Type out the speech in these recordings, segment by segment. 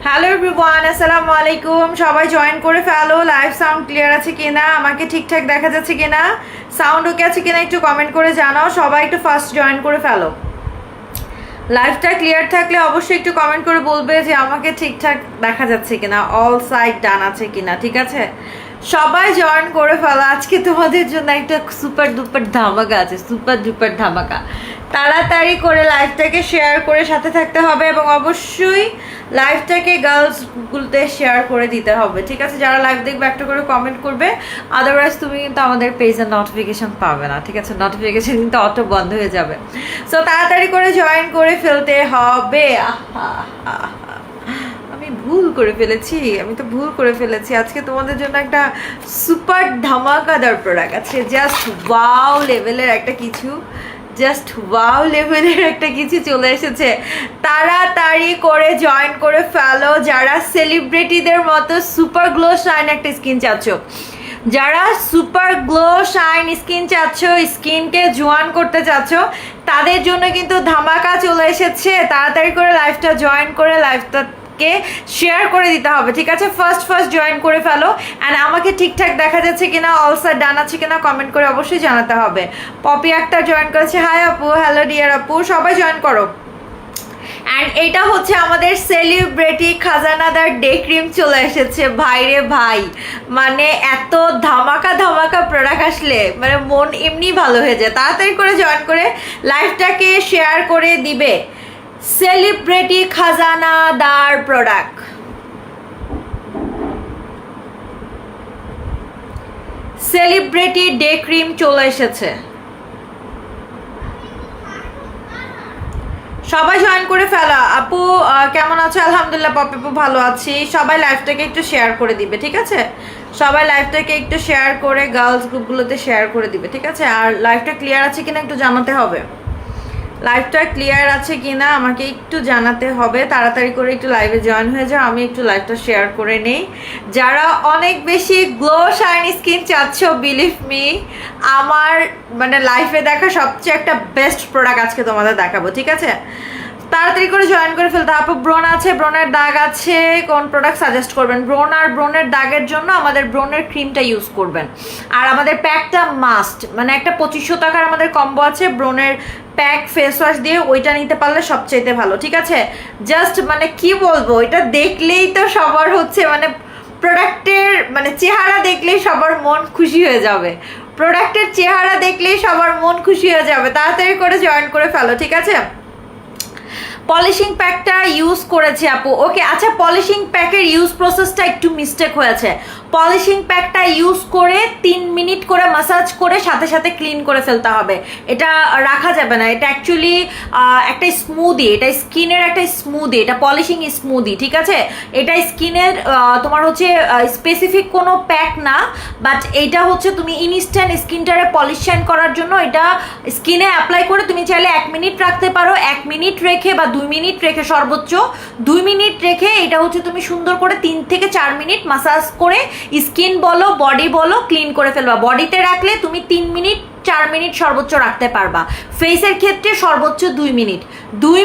Hello everyone, আসসালামু আলাইকুম। সবাই জয়েন করে ফেলো। লাইভ সাউন্ড ক্লিয়ার আছে কিনা, আমাকে ঠিকঠাক দেখা যাচ্ছে কিনা, সাউন্ড ওকে আছে কিনা একটু কমেন্ট করে জানাও। সবাই একটু ফার্স্ট জয়েন করে ফেলো। লাইভটা ক্লিয়ার থাকলে অবশ্যই একটু কমেন্ট করে বলবে যে আমাকে ঠিকঠাক দেখা যাচ্ছে কিনা, অল সাইড ডান আছে কিনা। ঠিক আছে, সবাই জয়েন করে ফেলো। আজকে তোমাদের জন্য একটা সুপার ডুপার ধামাকা আছে, সুপার ডুপার ধামাকা। তাড়াতাড়ি করে লাইভটাকে শেয়ার করে সাথে থাকতে হবে এবং অবশ্যই লাইভটাকে গার্লসগুলোতে শেয়ার করে দিতে হবে। ঠিক আছে, যারা লাইভ দেখবে একটা করে কমেন্ট করবে, আদারওয়াইজ তুমি কিন্তু আমাদের পেজের নোটিফিকেশন পাবে না। ঠিক আছে, নোটিফিকেশন কিন্তু অটো বন্ধ হয়ে যাবে। সো তাড়াতাড়ি করে জয়েন করে ফেলতে হবে। আমি ভুল করে ফেলেছি আজকে তোমাদের জন্য একটা সুপার ধামাকাদার প্রোডাক্ট আছে। জাস্ট ওয়াও লেভেলের একটা কিছু চলে এসেছে। তাড়াতাড়ি করে জয়েন করে ফেলো যারা সেলিব্রিটিদের মতো সুপার গ্লো শাইন একটা স্কিন চাচ্ছ, যারা সুপার গ্লো শাইন স্কিন চাচ্ছ, স্কিনকে জোয়ান করতে চাচ্ছ, তাদের জন্য কিন্তু ধামাকা চলে এসেছে। তাড়াতাড়ি করে লাইভটা জয়েন করে লাইভটাকে শেয়ার করে দিতে হবে। ঠিক আছে, ফার্স্ট জয়েন করে ফেলো। অ্যান্ড আমাকে ঠিকঠাক দেখা যাচ্ছে কিনা, অলসার ডান আছে কিনা কমেন্ট করে অবশ্যই জানাতে হবে। পপি আক্তার জয়েন করেছে। হাই আপু, হ্যালো ডিয়ার আপু, সবাই জয়েন করো। অ্যান্ড এটা হচ্ছে আমাদের সেলিব্রিটি খাজানাদার ডে ক্রিম চলে এসেছে। ভাই রে ভাই, মানে এত ধামাকা প্রোডাক্ট আসলে মানে মন এমনি ভালো হয়ে যায়। তাড়াতাড়ি করে জয়েন করে লাইভটাকে শেয়ার করে দিবে। সেলিব্রিটি খাজানাদার প্রোডাক্ট, সেলিব্রিটি ডে ক্রিম চলে এসেছে। সবাই জয়েন করে ফেলা। আপু কেমন আছো? আলহামদুলিল্লাহ পপি আপু ভালো আছি। সবাই লাইভটাকে একটু শেয়ার করে দিবে। ঠিক আছে, সবাই লাইভটাকে একটু শেয়ার করে গার্লস গ্রুপগুলোতে শেয়ার করে দিবে। ঠিক আছে, আর লাইভটা ক্লিয়ার আছে কিনা একটু জানাতে হবে। লাইভটা ক্লিয়ার আছে কিনা আমাকে একটু জানাতে হবে। তাড়াতাড়ি করে একটু লাইভে জয়েন হয়ে যাও, আমি একটু লাইভটা শেয়ার করে নেই। যারা অনেক বেশি গ্লো শাইন স্কিন চাচ্ছ, বিলিভ মি, আমার মানে লাইফে দেখা সবচেয়ে একটা বেস্ট প্রোডাক্ট আজকে তোমাদের দেখাবো। ঠিক আছে, তাড়াতাড়ি করে জয়েন করে ফেলতে হবে। ব্রণ আছে, ব্রণের দাগ আছে, কোন প্রোডাক্ট সাজেস্ট করবেন? ব্রণ আর ব্রণের দাগের জন্য আমাদের ব্রণের ক্রিমটা ইউজ করবেন। আর আমাদের প্যাকটা মাস্ট, মানে একটা 2500 টাকার আমাদের কম্বো আছে ব্রণের প্যাক ফেস ওয়াশ দিয়ে, ওইটা নিতে পারলে সবচাইতে ভালো। ঠিক আছে, জাস্ট মানে কি বলবো, এটা দেখলেই তো সবার হচ্ছে মানে প্রোডাক্টের মানে চেহারা দেখলেই সবার মন খুশি হয়ে যাবে। প্রোডাক্টের চেহারা দেখলেই সবার মন খুশি হয়ে যাবে। তাড়াতাড়ি করে জয়েন করে ফেলো। ঠিক আছে, পলিশিং প্যাকটা ইউজ করেছি আপু। ওকে, আচ্ছা, পলিশিং প্যাকের ইউজ প্রসেসটা একটু মিস্টেক হয়েছে। পলিশিং প্যাকটা ইউজ করে 3 মিনিট করে মাসাজ করে সাথে সাথে ক্লিন করে ফেলতে হবে। এটা রাখা যাবে না। এটা অ্যাকচুয়ালি একটা স্মুদি, এটা স্কিনের একটা স্মুদি, এটা পলিশিং স্মুদি। ঠিক আছে, এটা স্কিনের তোমার হচ্ছে স্পেসিফিক কোনো প্যাক না, বাট এইটা হচ্ছে তুমি ইনস্ট্যান্ট স্কিনটারে পলিশ শাইন করার জন্য এটা স্কিনে অ্যাপ্লাই করে তুমি চাইলে 1 মিনিট রাখতে পারো। 1 মিনিট রেখে বা 2 মিনিট রেখে, সর্বোচ্চ 2 মিনিট রেখে এটা হচ্ছে তুমি সুন্দর করে 3 থেকে 4 মিনিট মাসাজ করে স্কিন বলো বডি বলো ক্লিন করে ফেলবা। বডিতে রাখলে তুমি 3 মিনিট 4 মিনিট সর্বোচ্চ রাখতে পারবা। ফেসের ক্ষেত্রে সর্বোচ্চ 2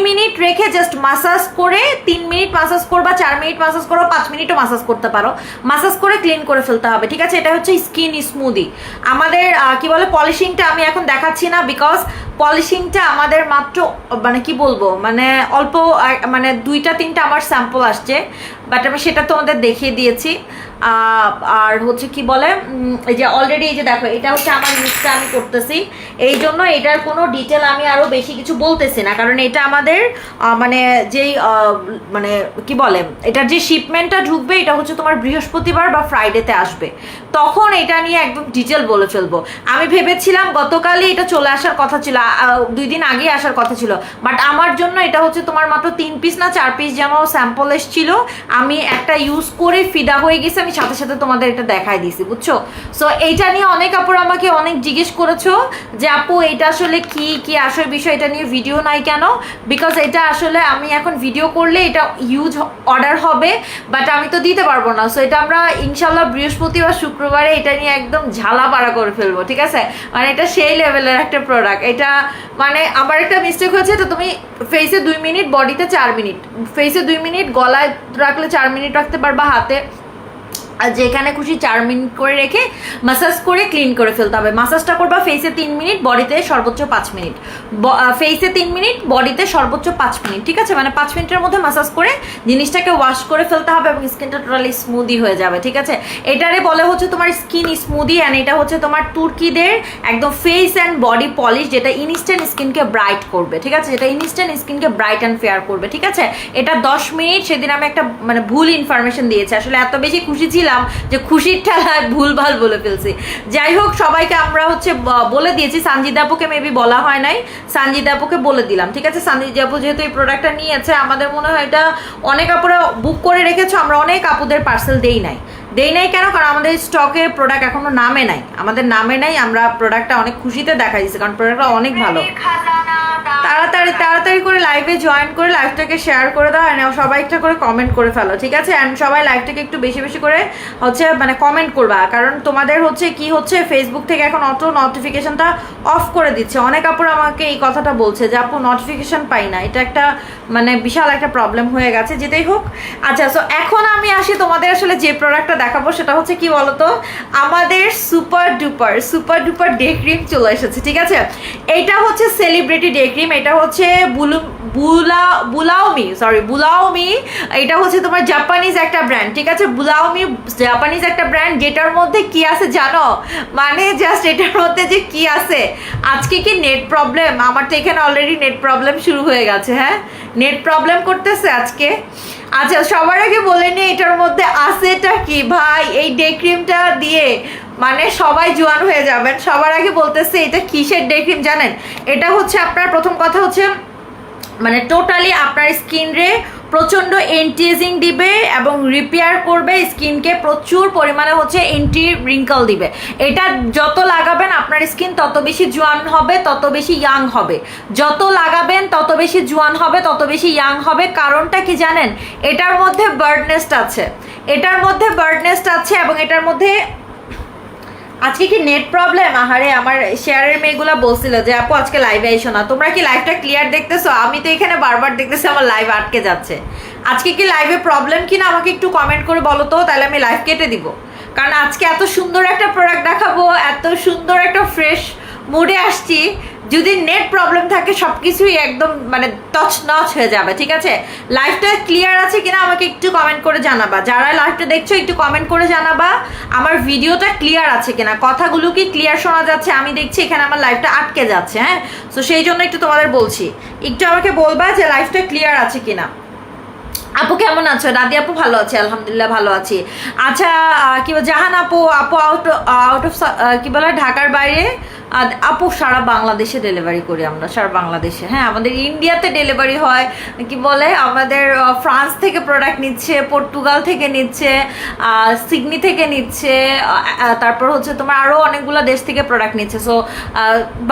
মিনিট রেখে জাস্ট মাসাজ করে 3 মিনিট মাসাজ করবা, 4 মিনিট মাসাজ করো, 5 মিনিটও মাসাজ করতে পারো। মাসাজ করে ক্লিন করে ফেলতে হবে। ঠিক আছে, এটা হচ্ছে স্কিন স্মুদি। আমাদের কি বলে পলিশিংটা আমি এখন দেখাচ্ছি না, বিকজ পলিশিংটা আমাদের মাত্র মানে কি বলবো মানে অল্প, মানে 2-3টা আমার স্যাম্পল আসছে, বাট আমি সেটা তোমাদের দেখিয়ে দিয়েছি। আর হচ্ছে কি বলে, এই যে অলরেডি এই যে দেখো, এটা হচ্ছে আমার ইউজটা আমি করতেছি, এই জন্য এটার কোনো ডিটেল আমি আরও বেশি কিছু বলতেছি না, কারণ এটা আমাদের মানে যেই মানে কি বলে এটার যে শিপমেন্টটা ঢুকবে এটা হচ্ছে তোমার বৃহস্পতিবার বা ফ্রাইডেতে আসবে, তখন এটা নিয়ে একদম ডিটেল বলে ফেলবো। আমি ভেবেছিলাম গতকালই এটা চলে আসার কথা ছিল, 2 দিন আগেই আসার কথা ছিল, বাট আমার জন্য এটা হচ্ছে তোমার মাত্র 3 পিস না 4 পিস যেন স্যাম্পল এসেছিল, আমি একটা ইউজ করে ফিদা হয়ে গেছে, আমি সাথে সাথে তোমাদের এটা দেখাই দিয়েছি, বুঝছো? সো এইটা নিয়ে অনেক আপুর আমাকে অনেক জিজ্ঞেস করেছো যে আপু এটা আসলে কি কি আসল বিষয়, এটা নিয়ে ভিডিও নাই কেন? বিকজ এটা আসলে আমি এখন ভিডিও করলে এটা ইউজ অর্ডার হবে, বাট আমি তো দিতে পারবো না। সো এটা আমরা ইনশাল্লাহ বৃহস্পতিবার শুক্রবারে এটা নিয়ে একদম ঝালাপাড়া করে ফেলবো। ঠিক আছে, মানে এটা সেই লেভেলের একটা প্রোডাক্ট। এটা মানে আমার একটা মিস্টেক হয়েছে, তো তুমি ফেসে 2 মিনিট, বডিতে 4 মিনিট, ফেসে 2 মিনিট, গলায় রাখলে 4 মিনিট রাখতে পারবা হাতে, আর যেখানে খুশি 4 মিনিট করে রেখে মাসাজ করে ক্লিন করে ফেলতে হবে। মাসাজটা করবা ফেসে 3 মিনিট, বডিতে সর্বোচ্চ 5 মিনিট, ফেসে 3 মিনিট, বডিতে সর্বোচ্চ 5 মিনিট, ঠিক আছে? মানে 5 মিনিটের মধ্যে মাসাজ করে জিনিসটাকে ওয়াশ করে ফেলতে হবে এবং স্কিনটা টোটালি স্মুদি হয়ে যাবে, ঠিক আছে? এটারে বলে হচ্ছে তোমার স্কিন স্মুদি, অ্যান্ড এটা হচ্ছে তোমার তুর্কিদের একদম ফেস অ্যান্ড বডি পলিশ, যেটা ইনস্ট্যান্ট স্কিনকে ব্রাইট করবে, ঠিক আছে? যেটা ইনস্ট্যান্ট স্কিনকে ব্রাইট অ্যান্ড ফেয়ার করবে, ঠিক আছে? এটা 10 মিনিট। সেদিন আমি একটা মানে ভুল ইনফরমেশন দিয়েছি, আসলে এত বেশি খুশি ছিলাম যে খুশির ঠেলায় ভুলভাল বলে ফেলছি। যাই হোক, সবাইকে আমরা হচ্ছে বলে দিয়েছি, সানজিদা আপুকে মেবি বলা হয় নাই, সানজিদা আপুকে বলে দিলাম, ঠিক আছে? সানজিদা আপু যেহেতু এই প্রোডাক্টটা নিয়েছে, আমাদের মনে হয় এটা অনেক আপুরা বুক করে রেখেছো, আমরা অনেক আপুদের পার্সেল দেই নাই কেন? কারণ আমাদের স্টকে প্রোডাক্ট এখনো নামে নাই, আমাদের নামে নাই। আমরা প্রোডাক্টটা অনেক খুশিতে দেখা দিচ্ছি, কারণ প্রোডাক্টটা অনেক ভালো। তাড়াতাড়ি করে লাইভে জয়েন করে লাইভটাকে শেয়ার করে দাও, আর সবাই একটা করে কমেন্ট করে ফেলো, ঠিক আছে? অ্যান্ড সবাই লাইভটাকে একটু বেশি বেশি করে হচ্ছে মানে কমেন্ট করবা, কারণ তোমাদের হচ্ছে কি হচ্ছে ফেসবুক থেকে এখন অটো নোটিফিকেশনটা অফ করে দিচ্ছে। অনেক আপুর আমাকে এই কথাটা বলছে যে আপু নোটিফিকেশন পাই না, এটা একটা মানে বিশাল একটা প্রবলেম হয়ে গেছে। যেটাই হোক, আচ্ছা, সো এখন আমি আসি তোমাদের আসলে যে প্রোডাক্টটা দেখাবো সেটা হচ্ছে কি বলতো, আমাদের সুপার ডুপার ডে ক্রিম চলে এসেছে, ঠিক আছে? এইটা হচ্ছে সেলিব্রিটি ডে ক্রিম, এটা হচ্ছে বুলাওমি, এটা হচ্ছে তোমার জাপানিজ একটা ব্র্যান্ড, ঠিক আছে? বুলাওমি জাপানিজ একটা ব্র্যান্ড, যেটার মধ্যে কি আছে জানো? মানে জাস্ট এটার মধ্যে যে কি আছে, আজকে কি নেট প্রবলেম? আমার তো এখানে অলরেডি নেট প্রবলেম শুরু হয়ে গেছে, হ্যাঁ, নেট প্রবলেম করতেছে আজকে। আচ্ছা, সবার আগে বলে নি এটার মধ্যে আছেটা কি। ভাই, এই ডে ক্রিমটা দিয়ে মানে সবাই জোয়ান হয়ে যাবেন। সবার আগে বলতেছে এটা কিসের ডে ক্রিম জানেন? এটা হচ্ছে আপনার প্রথম কথা হচ্ছে মানে টোটালি আপনার স্কিন প্রচণ্ড এন্টিএজিং দিবে এবং রিপেয়ার করবে স্কিনকে, প্রচুর পরিমাণে হচ্ছে এন্টি রিঙ্কল দিবে। এটা যত লাগাবেন আপনার স্কিন তত বেশি জোয়ান হবে, তত বেশি ইয়াং হবে। যত লাগাবেন তত বেশি জোয়ান হবে, তত বেশি ইয়াং হবে। কারণটা কি জানেন? এটার মধ্যে বার্ডনেস্ট আছে, এবং এটার মধ্যে আজকে কি নেট প্রবলেম? আহারে, আমার শেয়ারের মেয়েগুলা বলছিল যে আপু আজকে লাইভে আইসো না। তোমরা কি লাইভটা ক্লিয়ার দেখতেছো? আমি তো এখানে বারবার দেখতেছি আমার লাইভ আটকে যাচ্ছে। আজকে কি লাইভে প্রবলেম কিনা আমাকে একটু কমেন্ট করে বলো তো, তাহলে আমি লাইভ কেটে দিব। কারণ আজকে এত সুন্দর একটা প্রোডাক্ট দেখাবো, এত সুন্দর একটা ফ্রেশ মুডে আসছি, যদি নেট প্রবলেম থাকে সব কিছুই একদম মানে তছনছ হয়ে যাবে, ঠিক আছে? লাইভটা ক্লিয়ার আছে কিনা আমাকে একটু কমেন্ট করে জানাবা। যারা লাইভটা দেখছো একটু কমেন্ট করে জানাবা আমার ভিডিওটা ক্লিয়ার আছে কিনা, কথাগুলো কি ক্লিয়ার শোনা যাচ্ছে? আমি দেখছি এখানে আমার লাইভটা আটকে যাচ্ছে, হ্যাঁ। তো সেই জন্য একটু তোমাদের বলছি, একটু আমাকে বলবা যে লাইভটা ক্লিয়ার আছে কিনা। আপু কেমন আছো? রাদি আপু ভালো আছে, আলহামদুলিল্লাহ ভালো আছি। আচ্ছা, কি বল জাহান আপু আউট অফ কি বলে ঢাকার বাইরে? আপু সারা বাংলাদেশে ডেলিভারি করি আমরা, সারা বাংলাদেশে। হ্যাঁ, আমাদের ইন্ডিয়াতে ডেলিভারি হয়, কি বলে আমাদের ফ্রান্স থেকে প্রোডাক্ট নিচ্ছে, পর্তুগাল থেকে নিচ্ছে, সিডনি থেকে নিচ্ছে, তারপর হচ্ছে তোমার আরও অনেকগুলো দেশ থেকে প্রোডাক্ট নিচ্ছে। সো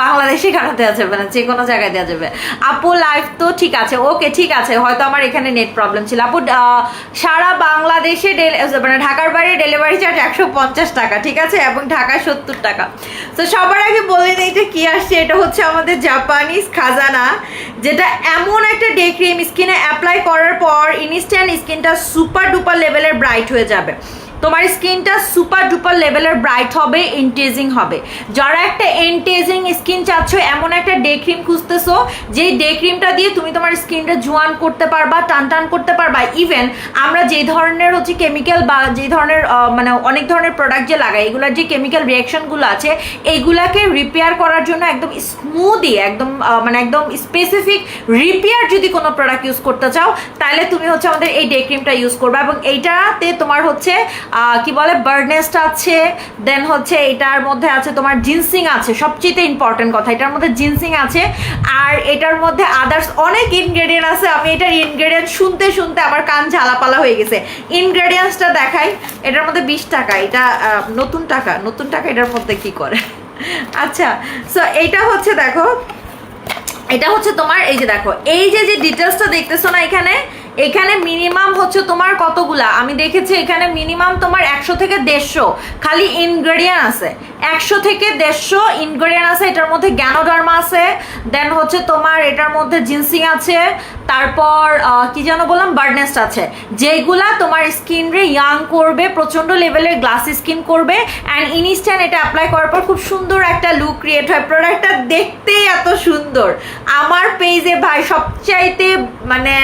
বাংলাদেশে কেন দেওয়া যাবে না, যে কোনো জায়গায় দেওয়া যাবে। আপু লাইভ তো ঠিক আছে, ওকে ঠিক আছে, হয়তো আমার এখানে নেট প্রবলেম ছিল। আপু সারা বাংলাদেশে মানে ঢাকার বাইরে ডেলিভারি চার্জ 150 টাকা, ঠিক আছে? এবং ঢাকায় 70 টাকা। তো সবার আগে বলে নেই এটা কি আসছে। এটা হচ্ছে আমাদের জাপানিজ খাজানা, যেটা এমন একটা ডে ক্রিম স্কিনে অ্যাপ্লাই করার পর ইনস্ট্যান্ট স্কিনটা সুপার ডুপার লেভেলের ব্রাইট হয়ে যাবে। তোমার স্কিনটা সুপার ডুপার লেভেলের ব্রাইট হবে, এন্টিএজিং হবে। যারা একটা এন্টিএজিং স্কিন চাচ্ছ, এমন একটা ডে ক্রিম খুঁজতেছো যেই ডে ক্রিমটা দিয়ে তুমি তোমার স্কিনটা জোয়ান করতে পারবা, টান করতে পারবা। ইভেন আমরা যে ধরনের হচ্ছে কেমিক্যাল বা যে ধরনের মানে অনেক ধরনের প্রোডাক্ট যে লাগাই, এগুলোর যে কেমিক্যাল রিয়াকশনগুলো আছে এইগুলাকে রিপেয়ার করার জন্য একদম স্মুদি, একদম মানে একদম স্পেসিফিক রিপেয়ার যদি কোনো প্রোডাক্ট ইউজ করতে চাও, তাহলে তুমি হচ্ছে আমাদের এই ডে ক্রিমটা ইউজ করবা। এবং এইটাতে তোমার হচ্ছে কি বলে বার্ডনেস্ট আছে, দেন হচ্ছে এটার মধ্যে আছে তোমার জিনসিং আছে, সবচেয়ে ইম্পর্টেন্ট কথা, এটার মধ্যে জিনসিং আছে। আর এটার মধ্যে আদার্স অনেক ইনগ্রেডিয়েন্ট আছে। আমি এটার ইনগ্রেডিয়েন্ট শুনতে শুনতে আমার কান ঝালাপালা হয়ে গেছে। ইনগ্রেডিয়েন্টসটা দেখাই। এটার মধ্যে 20 টাকা, এটা নতুন টাকা এটার মধ্যে কি করে। আচ্ছা, সো এইটা হচ্ছে দেখো, এটা হচ্ছে তোমার এই যে দেখো, এই যে ডিটেলসটা দেখতেছো না এখানে, এখানে মিনিমাম হচ্ছে তোমার কতগুলা, আমি দেখেছি এখানে মিনিমাম তোমার 100 থেকে 150 খালি ইনগ্রেডিয়েন্ট আছে, 100 থেকে 150 ইনগ্রেডিয়েন্ট আছে। এটার মধ্যে গ্যানোডার্মা আছে, দেন হচ্ছে তোমার এটার মধ্যে জিনসিং আছে, তারপর কি যেন বললাম, বার্ডনেস্ট আছে, যেগুলা তোমার স্কিন রে ইয়াং করবে, প্রচন্ড লেভেলের গ্লাসি স্কিন করবে, অ্যান্ড ইনস্ট্যান্ট এটা অ্যাপ্লাই করার পর খুব সুন্দর একটা লুক ক্রিয়েট হয়। প্রোডাক্টটা দেখতেই এত সুন্দর। আমার পেজে ভাই সবচাইতে মানে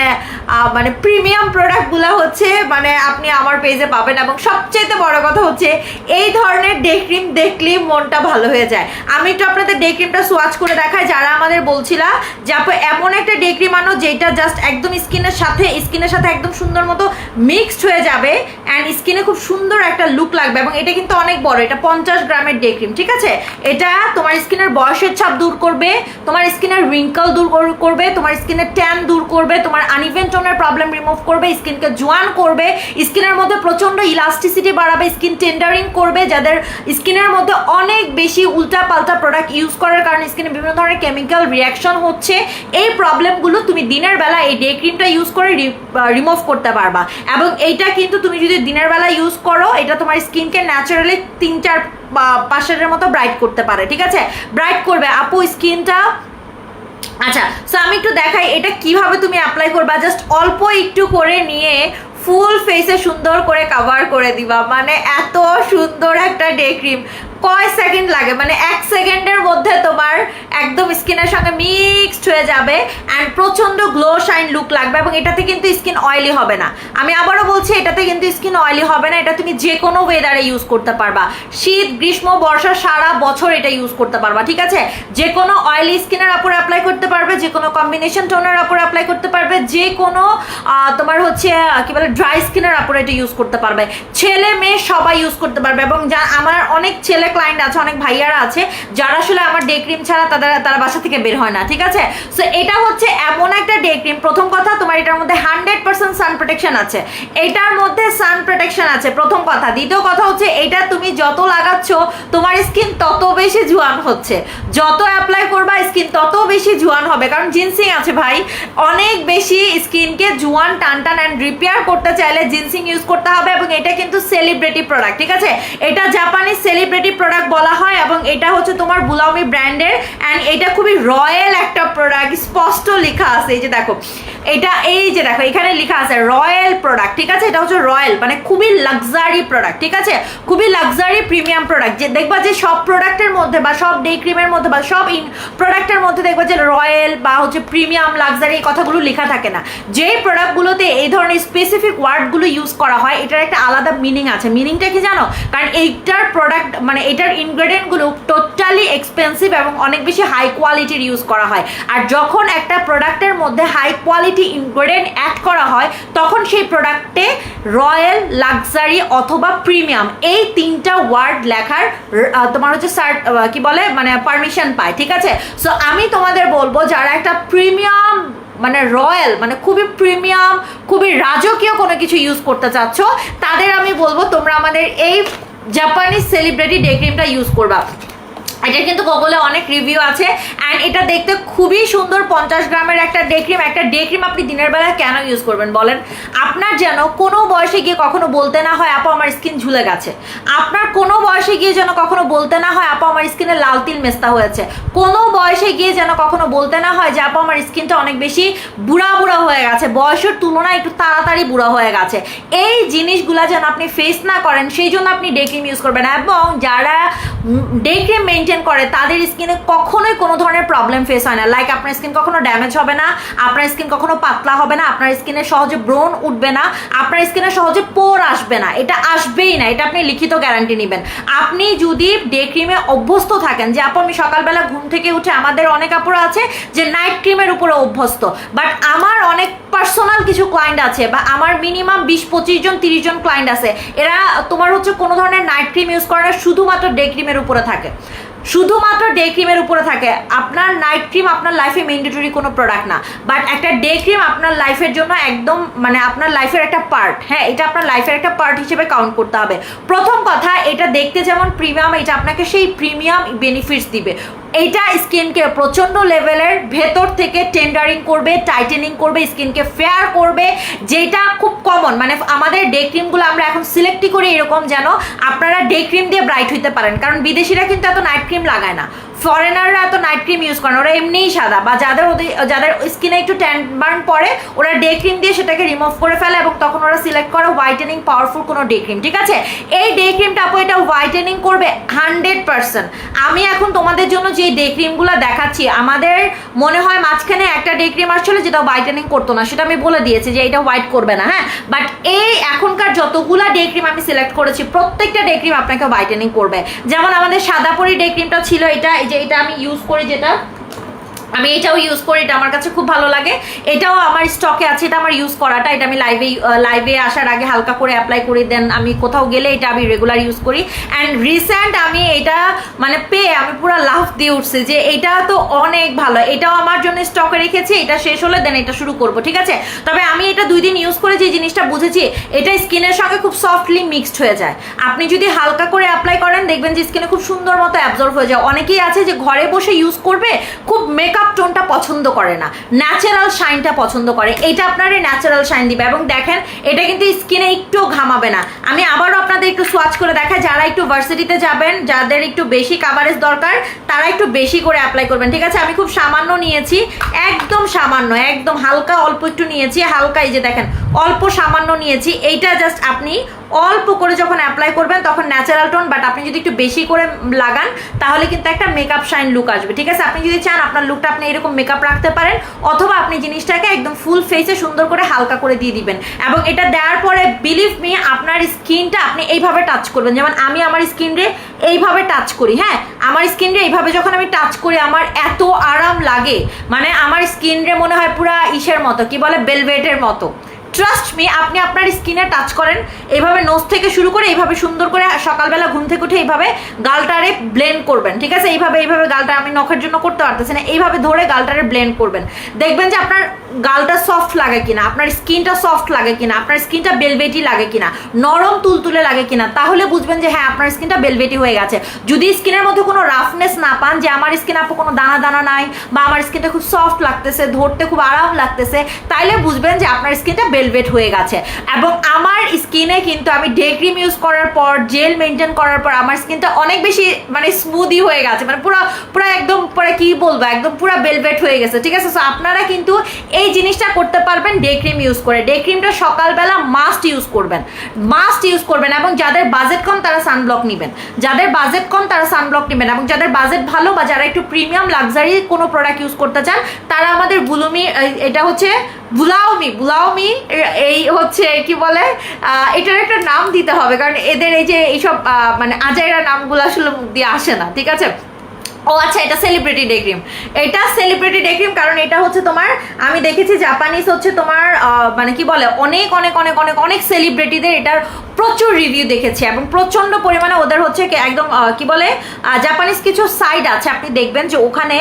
মানে প্রিমিয়াম প্রোডাক্টগুলো হচ্ছে মানে আপনি আমার পেজে পাবেন, এবং সবচাইতে বড় কথা হচ্ছে এই ধরনের ডে ক্রিম দেখলেই মনটা ভালো হয়ে যায়। আমি একটু আপনাদের ডে ক্রিমটা সোয়াচ করে দেখাই। যারা আমাদের বলছিলা যে আপু এমন একটা ডে ক্রিম আনো যেটা জাস্ট একদম স্কিনের সাথে একদম সুন্দর মতো মিক্সড হয়ে যাবে, অ্যান্ড স্কিনে খুব সুন্দর একটা লুক লাগবে। এবং এটা কিন্তু অনেক বড়, এটা 50 গ্রামের ডে ক্রিম, ঠিক আছে? এটা তোমার স্কিনের বয়সের ছাপ দূর করবে, তোমার স্কিনের রিঙ্কল দূর করবে, তোমার স্কিনের ট্যান দূর করবে, তোমার আনইভেন টোনের প্রবলেম রিমুভ করবে, স্কিনকে জোয়ান করবে, স্কিনের মধ্যে প্রচন্ড ইলাস্টিসিটি বাড়াবে, স্কিন টেন্ডারিং করবে। যাদের স্কিনের মধ্যে অনেক বেশি উল্টা পাল্টা প্রোডাক্ট ইউজ করার কারণে স্কিনে বিভিন্ন ধরনের কেমিক্যাল রিয়াকশন হচ্ছে, এই প্রবলেমগুলো তুমি দিনের বেলা এই ডে ক্রিমটা ইউজ করে রিমুভ করতে পারবা। এবং এইটা কিন্তু তুমি যদি দিনের বেলা ইউজ করো, এটা তোমার স্কিনকে ন্যাচারালি 3-4-5 মতো ব্রাইট করতে পারে, ঠিক আছে? ব্রাইট করবে আপু স্কিনটা। আচ্ছা, সো আমি একটু দেখাই এটা কিভাবে তুমি অ্যাপ্লাই করবা। জাস্ট অল্প একটু করে নিয়ে ফুল ফেসে সুন্দর করে কভার করে দিবা। মানে এত সুন্দর একটা ডে ক্রিম, কয় সেকেন্ড লাগে, মানে 1 সেকেন্ডের মধ্যে তোমার একদম স্কিনের সঙ্গে মিক্সড হয়ে যাবে, অ্যান্ড প্রচন্ড গ্লো শাইন লুক লাগবে। এবং এটাতে কিন্তু স্কিন অয়েলি হবে না। আমি আবারও বলছি, এটাতে কিন্তু স্কিন অয়েলি হবে না। এটা তুমি যে কোনো ওয়েদারে ইউজ করতে পারবা, শীত, গ্রীষ্ম, বর্ষা, সারা বছর এটা ইউজ করতে পারবা, ঠিক আছে? যে কোনো অয়েলি স্কিনের উপর অ্যাপ্লাই করতে পারবে, যে কোনো কম্বিনেশন টোনের উপর অ্যাপ্লাই করতে পারবে, যে কোনো তোমার হচ্ছে কি বলে ড্রাই স্কিনের উপর এটা ইউজ করতে পারবে, ছেলে মেয়ে সবাই ইউজ করতে পারবে। এবং আমার অনেক ছেলে ক্লায়েন্ট আছে, অনেক ভাইয়ারা আছে যারা আসলে আমার ডে ক্রিম ছাড়া তারা বাসা থেকে বের হয় না, ঠিক আছে? সো এটা হচ্ছে এমন একটা ডে ক্রিম, প্রথম কথা তোমার এটার মধ্যে 100% সান প্রোটেকশন আছে, এটার মধ্যে সান প্রোটেকশন আছে, প্রথম কথা। দ্বিতীয় কথা হচ্ছে এটা তুমি যত লাগাচ্ছ তোমার স্কিন তত বেশি জোয়ান হচ্ছে, যত অ্যাপ্লাই করবা স্কিন তত বেশি জোয়ান হবে, কারণ জিনসিং আছে ভাই। অনেক বেশি স্কিনকে জোয়ান, টান অ্যান্ড রিপেয়ার করতে চাইলে জিনসিং ইউজ করতে হবে। এবং এটা কিন্তু সেলিব্রিটি প্রোডাক্ট, ঠিক আছে? এটা জাপানিজ সেলিব্রিটি প্রোডাক্ট বলা হয়, এবং এটা হচ্ছে তোমার বুলাওমি ব্র্যান্ডের, অ্যান্ড এটা খুবই রয়্যাল একটা প্রোডাক্ট, স্পষ্ট লেখা আছে। এই যে দেখো, এটা এই যে দেখো এখানে লেখা আছে রয়্যাল প্রোডাক্ট, ঠিক আছে? এটা হচ্ছে রয়্যাল, মানে খুবই লাক্সারি প্রোডাক্ট, ঠিক আছে? খুবই লাক্সারি প্রিমিয়াম প্রোডাক্ট। যে দেখবা যে সব প্রোডাক্টের মধ্যে বা সব ডে ক্রিমের মধ্যে বা সব প্রোডাক্টের মধ্যে দেখবা যে রয়্যাল বা হচ্ছে প্রিমিয়াম, লাক্সারি এই কথাগুলো লেখা থাকে না। যেই প্রোডাক্টগুলোতে এই ধরনের স্পেসিফিক ওয়ার্ডগুলো ইউজ করা হয়, এটার একটা আলাদা মিনিং আছে। মিনিংটা কি জানো? কারণ এইটার প্রোডাক্ট মানে এটার ইনগ্রেডিয়েন্টগুলো টোটালি এক্সপেন্সিভ এবং অনেক বেশি হাই কোয়ালিটির ইউজ করা হয়। আর যখন একটা প্রোডাক্টের মধ্যে হাই কোয়ালিটি ইনগ্রেডিয়েন্ট অ্যাড করা হয়, তখন সেই প্রোডাক্টে রয়্যাল, লাক্সারি অথবা প্রিমিয়াম এই 3টা ওয়ার্ড লেখার তোমার হচ্ছে কি বলে মানে পারমিশন পায়, ঠিক আছে? সো আমি তোমাদের বলবো যারা একটা প্রিমিয়াম মানে রয়্যাল মানে খুবই প্রিমিয়াম, খুবই রাজকীয় কোনো কিছু ইউজ করতে চাচ্ছ, তাদের আমি বলবো তোমরা আমাদের এই জাপানিজ সেলিব্রিটি ডে ক্রিমটা ইউজ করবা। এটা কিন্তু গুগলে অনেক রিভিউ আছে, অ্যান্ড এটা দেখতে খুবই সুন্দর। 50 গ্রামের একটা ডে ক্রিম। একটা ডে ক্রিম আপনি দিনের বেলা কেন ইউজ করবেন বলেন? আপনার যেন কোনো বয়সে গিয়ে কখনো বলতে না হয় আপু আমার স্কিন ঝুলে গেছে, আপনার কোনো বয়সে গিয়ে যেন কখনো বলতে না হয় আপু আমার স্কিনে লাল তিল মেস্তা হয়েছে, কোনো বয়সে গিয়ে যেন কখনো বলতে না হয় যে আপু আমার স্কিনটা অনেক বেশি বুড়া হয়ে গেছে, বয়সের তুলনায় একটু তাড়াতাড়ি বুড়া হয়ে গেছে। এই জিনিসগুলা যেন আপনি ফেস না করেন, সেই জন্য আপনি ডে ক্রিম ইউজ করবেন। এবং যারা ডে ক্রিম মেনটেন করে তাদের স্কিনে কখনোই কোনো ধরনের প্রবলেম ফেস হয় না। লাইক আপনার স্কিন কখনো ড্যামেজ হবে না, আপনার স্কিন কখনো পাতলা হবে না, আপনার স্কিনে সহজে ব্রণ উঠবে না, আপনার স্কিনে সহজে পোর আসবে না, এটা আসবেই না, এটা আপনি লিখিত গ্যারান্টি নেবেন। আপনি যদি ডে ক্রিমে অভ্যস্ত থাকেন যে আপু আমি সকালবেলা ঘুম থেকে উঠে, আমাদের অনেক আপুরা আছে যে নাইট ক্রিমের উপরে অভ্যস্ত, বাট আমার অনেক পার্সোনাল কিছু ক্লায়েন্ট আছে বা আমার মিনিমাম 20-25 জন 30 জন ক্লায়েন্ট আছে, এরা তোমার হচ্ছে কোনো ধরনের নাইট ক্রিম ইউজ করে না, শুধুমাত্র ডে ক্রিমের উপরে থাকে, শুধুমাত্র ডে ক্রিমের উপরে থাকে। আপনার নাইট ক্রিম আপনার লাইফে ম্যান্ডেটরি কোনো প্রোডাক্ট না, বাট একটা ডে ক্রিম আপনার লাইফের জন্য একদম মানে আপনার লাইফের একটা পার্ট। হ্যাঁ, এটা আপনার লাইফের একটা পার্ট হিসেবে কাউন্ট করতে হবে। প্রথম কথা, এটা দেখতে যেমন প্রিমিয়াম, এটা আপনাকে সেই প্রিমিয়াম বেনিফিটস দিবে। এইটা স্কিনকে প্রচন্ড লেভেলের ভেতর থেকে টেন্ডারিং করবে, টাইটেনিং করবে, স্কিনকে ফেয়ার করবে, যেটা খুব কমন। মানে আমাদের ডে ক্রিমগুলো আমরা এখন সিলেক্টই করি এরকম যেন আপনারা ডে ক্রিম দিয়ে ব্রাইট হইতে পারেন, কারণ বিদেশিরা কিন্তু এত নাইট ক্রিম লাগায় না, ফরেনাররা এত নাইট ক্রিম ইউজ করে না, ওরা এমনিই সাদা, বা যাদের স্কিনে একটু ট্যান বার্ন পড়ে ওরা ডে ক্রিম দিয়ে সেটাকে রিমুভ করে ফেলে এবং তখন ওরা সিলেক্ট করে হোয়াইটেনিং পাওয়ারফুল কোনো ডে ক্রিম। ঠিক আছে, এই ডে ক্রিমটা আপু এটা হোয়াইটেনিং করবে 100%। আমি এখন তোমাদের জন্য যে ডে ক্রিমগুলো দেখাচ্ছি, আমাদের মনে হয় মাঝখানে একটা ডে ক্রিম আসছিল যেটা হোয়াইটেনিং করতো না, সেটা আমি বলে দিয়েছি যে এটা হোয়াইট করবে না, হ্যাঁ, বাট এই এখনকার যতগুলা ডে ক্রিম আমি সিলেক্ট করেছি প্রত্যেকটা ডে ক্রিম আপনাকে হোয়াইটেনিং করবে। যেমন আমাদের সাদাপরি ডে ক্রিমটা ছিল, এটা এই যে এটা আমি ইউজ করি, যেটা আমি এটাও ইউজ করি, এটা আমার কাছে খুব ভালো লাগে, এটাও আমার স্টকে আছে, এটা আমার ইউজ করাটা, এটা আমি লাইভে আসার আগে হালকা করে অ্যাপ্লাই করি, দেন আমি কোথাও গেলে এটা আমি রেগুলার ইউজ করি। অ্যান্ড রিসেন্ট আমি এটা মানে পেয়ে আমি পুরো লাভ দিয়ে উঠছি যে এটা তো অনেক ভালো, এটাও আমার জন্য স্টকে রেখেছি, এটা শেষ হলে দেন এটা শুরু করব। ঠিক আছে, তবে আমি এটা 2 দিন ইউজ করে যে জিনিসটা বুঝেছি, এটা স্কিনের সঙ্গে খুব সফটলি মিক্সড হয়ে যায়। আপনি যদি হালকা করে অ্যাপ্লাই করেন দেখবেন যে স্কিনে খুব সুন্দর মতো অ্যাবজর্ব হয়ে যায়। অনেকেই আছে যে ঘরে বসে ইউজ করবে, খুব মেকআপ টোনটা পছন্দ করে না, ন্যাচারাল শাইনটা পছন্দ করে, এটা আপনার ন্যাচারাল শাইন দিবে। এবং দেখেন এটা কিন্তু স্কিনে একটু ঘামাবে না। আমি আবারও আপনাদের একটু সোয়াচ করে দেখাই, যারা একটু ভার্সিটিতে যাবেন, যাদের একটু বেশি কাভারেজ দরকার, তারা একটু বেশি করে অ্যাপ্লাই করবেন। ঠিক আছে, আমি খুব সামান্য নিয়েছি, একদম সামান্য, একদম হালকা অল্প একটু নিয়েছি, হালকা এই যে দেখেন অল্প সামান্য নিয়েছি। এইটা জাস্ট আপনি অল্প করে যখন অ্যাপ্লাই করবেন তখন ন্যাচারাল টোন, বাট আপনি যদি একটু বেশি করে লাগান তাহলে কিন্তু একটা মেকআপ শাইন লুক আসবে। ঠিক আছে, আপনি যদি চান আপনার লুকটা আপনি এরকম মেকআপ রাখতে পারেন, অথবা আপনি জিনিসটাকে একদম ফুল ফেসে সুন্দর করে হালকা করে দিয়ে দিবেন। এবং এটা দেওয়ার পরে বিলিভ মি আপনার স্কিনটা আপনি এইভাবে টাচ করবেন, যেমন আমি আমার স্কিনরে এইভাবে টাচ করি, হ্যাঁ, আমার স্কিনরে এইভাবে যখন আমি টাচ করি আমার এত আরাম লাগে, মানে আমার স্কিনরে মনে হয় পুরা ইসের মতো, কি বলে, বেলভেটের মতো। ট্রাস্ট মি, আপনি আপনার স্কিনে টাচ করেন এইভাবে, নোজ থেকে শুরু করে এইভাবে সুন্দর করে সকালবেলা ঘুম থেকে উঠে এইভাবে গালটারে ব্লেন্ড করবেন। ঠিক আছে, এইভাবে গালটা, আমি নখের জন্য করতে পারতেছি না, এইভাবে ধরে গালটারে ব্লেন্ড করবেন, দেখবেন যে আপনার গালটা সফট লাগে কিনা, আপনার স্কিনটা সফট লাগে কিনা, আপনার স্কিনটা বেলভেটি লাগে কিনা, নরম তুলতুলে লাগে কিনা, তাহলে বুঝবেন যে হ্যাঁ আপনার স্কিনটা বেলভেটি হয়ে গেছে। যদি স্কিনের মধ্যে কোনো রাফনেস না পান, যে আমার স্কিন আপু কোনো দানা দানা নাই, বা আমার স্কিনটা খুব সফট লাগতেছে, ধরতে খুব আরাম লাগতেছে, তাইলে বুঝবেন যে আপনার স্কিনটা বেলভেট হয়ে গেছে। এবং আমার স্কিনে কিন্তু আমি ডে ক্রিম ইউজ করার পর, জেল মেনটেন করার পর আমার স্কিনটা অনেক বেশি মানে স্মুদি হয়ে গেছে, মানে পুরো একদম পরে কি বলবো, একদম পুরো বেলভেট হয়ে গেছে। ঠিক আছে, সো আপনারা কিন্তু এই জিনিসটা করতে পারবেন ডে ক্রিম ইউজ করে। ডে ক্রিমটা সকালবেলা মাস্ট ইউজ করবেন, এবং যাদের বাজেট কম তারা সানব্লক নেবেন, এবং যাদের বাজেট ভালো বা যারা একটু প্রিমিয়াম লাক্সারি কোনো প্রোডাক্ট ইউজ করতে চান তারা আমাদের বুলুমি, এটা হচ্ছে বুলাওমি, এই হচ্ছে কি বলে, এটার একটা নাম দিতে হবে, কারণ এদের এই যে এইসব মানে আজাইরা নামগুলো আসলে মুখ দিয়ে আসে না। ঠিক আছে, ও আচ্ছা, এটা সেলিব্রিটি ডে ক্রিম, এটা সেলিব্রিটি ডে ক্রিম, কারণ এটা হচ্ছে তোমার, আমি দেখেছি জাপানিজ হচ্ছে তোমার মানে কি বলে, অনেক অনেক অনেক অনেক অনেক সেলিব্রিটিদের এটার প্রচুর রিভিউ দেখেছি, এবং প্রচন্ড পরিমাণে ওদের হচ্ছে একদম কি বলে, জাপানিজ কিছু সাইট আছে আপনি দেখবেন যে ওখানে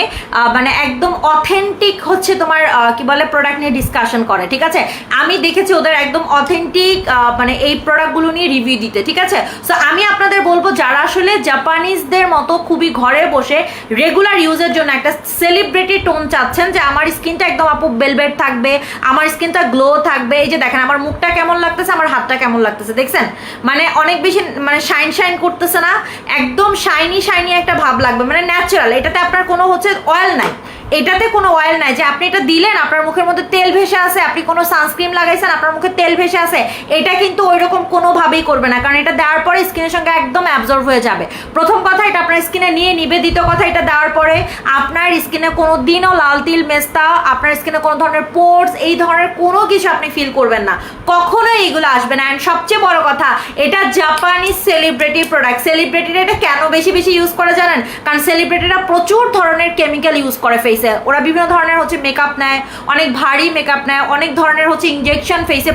মানে একদম অথেন্টিক হচ্ছে তোমার কি বলে প্রোডাক্ট নিয়ে ডিসকাশন করে। ঠিক আছে, আমি দেখেছি ওদের একদম অথেন্টিক মানে এই প্রোডাক্টগুলো নিয়ে রিভিউ দিতে। ঠিক আছে, সো আমি আপনাদের বলবো যারা আসলে জাপানিজদের মতো খুবই ঘরে বসে রেগুলার ইউজের জন্য একটা সেলিব্রিটি টোন চাচ্ছেন, যে আমার স্কিনটা একদম আপু বেলভেট থাকবে, আমার স্কিনটা গ্লো থাকবে, এই যে দেখেন আমার মুখটা কেমন লাগতেছে, আমার হাতটা কেমন লাগতেছে, দেখছেন, মানে অনেক বেশি মানে শাইন করতেছে না, একদম শাইনি একটা ভাব লাগবে, মানে ন্যাচারাল। এটাতে আপনার কোনো হচ্ছে অয়েল নাই, এটাতে কোনো অয়েল নাই যে আপনি এটা দিলেন আপনার মুখের মধ্যে তেল ভেসে আছে, আপনি কোনো সানস্ক্রিন লাগাইছেন আপনার মুখে তেল ভেসে আছে, এটা কিন্তু ওইরকম কোনোভাবেই করবে না, কারণ এটা দেওয়ার পরে স্কিনের সঙ্গে একদম অ্যাবজর্ব হয়ে যাবে। প্রথম কথা, এটা আপনার স্কিনে নিয়ে নিবে। দ্বিতীয় কথা, এটা দেওয়ার পরে আপনার স্কিনে কোনো দিনও লাল তিল মেস্তা, আপনার স্কিনে কোনো ধরনের পোর্স, এই ধরনের কোনো কিছু আপনি ফিল করবেন না, কখনোই এইগুলো আসবে না। অ্যান্ড সবচেয়ে বড় কথা, এটা জাপানিজ সেলিব্রিটি প্রোডাক্ট। সেলিব্রিটিরা এটা কেন বেশি ইউজ করে জানেন? কারণ সেলিব্রিটিরা প্রচুর ধরনের কেমিক্যাল ইউজ করে ফেস ফেসে, ওরা বিভিন্ন ধরনের হচ্ছে মেকআপ নেয়, অনেক ভারী মেকআপ নেয়, অনেক ধরনের হচ্ছে ইনজেকশন ফেসে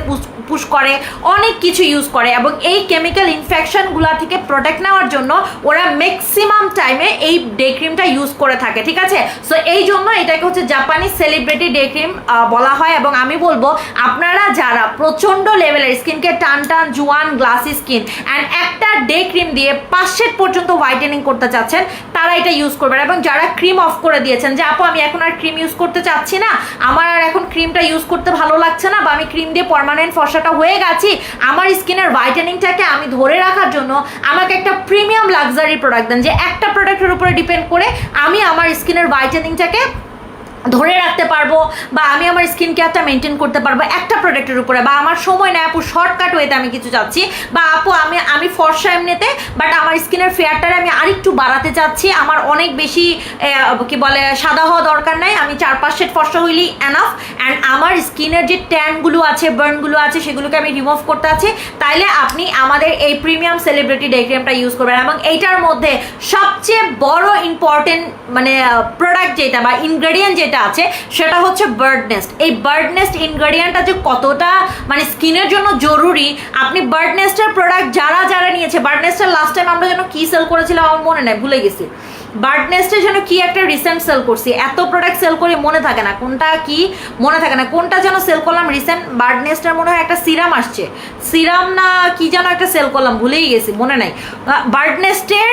পুশ করে, অনেক কিছু ইউজ করে, এবং এই কেমিক্যাল ইনফেকশনগুলো থেকে প্রোটেক্ট নেওয়ার জন্য ওরা ম্যাক্সিমাম টাইমে এই ডে ক্রিমটা ইউজ করে থাকে, ঠিক আছে। সো এই জন্য এটাকে হচ্ছে জাপানি সেলিব্রিটি ডে ক্রিম বলা হয়। এবং আমি বলবো আপনারা যারা প্রচন্ড লেভেলের স্কিনকে টান টান জোয়ান গ্লাসি স্কিন অ্যান্ড একটা ডে ক্রিম দিয়ে 5 শেড পর্যন্ত হোয়াইটেনিং করতে চাচ্ছেন, তারা এটা ইউজ করবেন। এবং যারা ক্রিম অফ করে দিয়েছেন যে আপু আমি এখন আর ক্রিম ইউজ করতে চাচ্ছি না, আমার আর এখন ক্রিমটা ইউজ করতে ভালো লাগছে না, বা আমি ক্রিম দিয়ে পার্মানেন্ট ফর্সাটা হয়ে গেছি, আমার স্কিনের হোয়াইটেনিংটাকে আমি ধরে রাখার জন্য আমাকে একটা প্রিমিয়াম লাক্সারি প্রোডাক্ট দেন, যে একটা প্রোডাক্টের উপরে ডিপেন্ড করে আমি আমার স্কিনের হোয়াইটেনিংটাকে ধরে রাখতে পারবো, বা আমি আমার স্কিন কেয়ারটা মেনটেন করতে পারবো একটা প্রোডাক্টের উপরে, বা আমার সময় নেই আপু শর্টকাট ওয়েতে আমি কিছু চাচ্ছি, বা আপু আমি ফর্সা এমনিতে বাট আমার স্কিনের ফেয়ারটারে আমি আরেকটু বাড়াতে চাচ্ছি, আমার অনেক বেশি কি বলে সাদা হওয়া দরকার নাই, আমি 4-5 শেড ফর্সা হইলেই এনাফ, অ্যান্ড আমার স্কিনের যে ট্যানগুলো আছে বার্নগুলো আছে সেগুলোকে আমি রিমুভ করতে আছি, তাইলে আপনি আমাদের এই প্রিমিয়াম সেলিব্রিটি ডে ক্রিমটা ইউজ করবেন। এবং এইটার মধ্যে সবচেয়ে বড় ইম্পর্টেন্ট মানে প্রোডাক্ট যেটা বা ইনগ্রেডিয়েন্ট যেটা আছে সেটা হচ্ছে বার্ড নেস্ট। এই বার্ড নেস্ট ইনগ্রেডিয়েন্টটা যে কতটা মানে স্কিনের জন্য জরুরি, আপনি বার্ড নেস্টের প্রোডাক্ট যারা যারা নিয়েছে, বার্ড নেস্টের লাস্ট টাইম আমরা যেন কি সেল করেছিলাম আমার মনে নেই, ভুলে গেছি, বার্ড নেস্টের যেন কি একটা রিসেন্ট সেল করছি, এত প্রোডাক্ট সেল করে মনে থাকে না কোনটা কি, মনে থাকে না কোনটা যেন সেল করলাম রিসেন্ট। বার্ড নেস্টের মনে হয় একটা সিরাম আসছে, সিরাম না কি যেন একটা সেল করলাম, ভুলেই গেছি, মনে নাই। বার্ড নেস্টের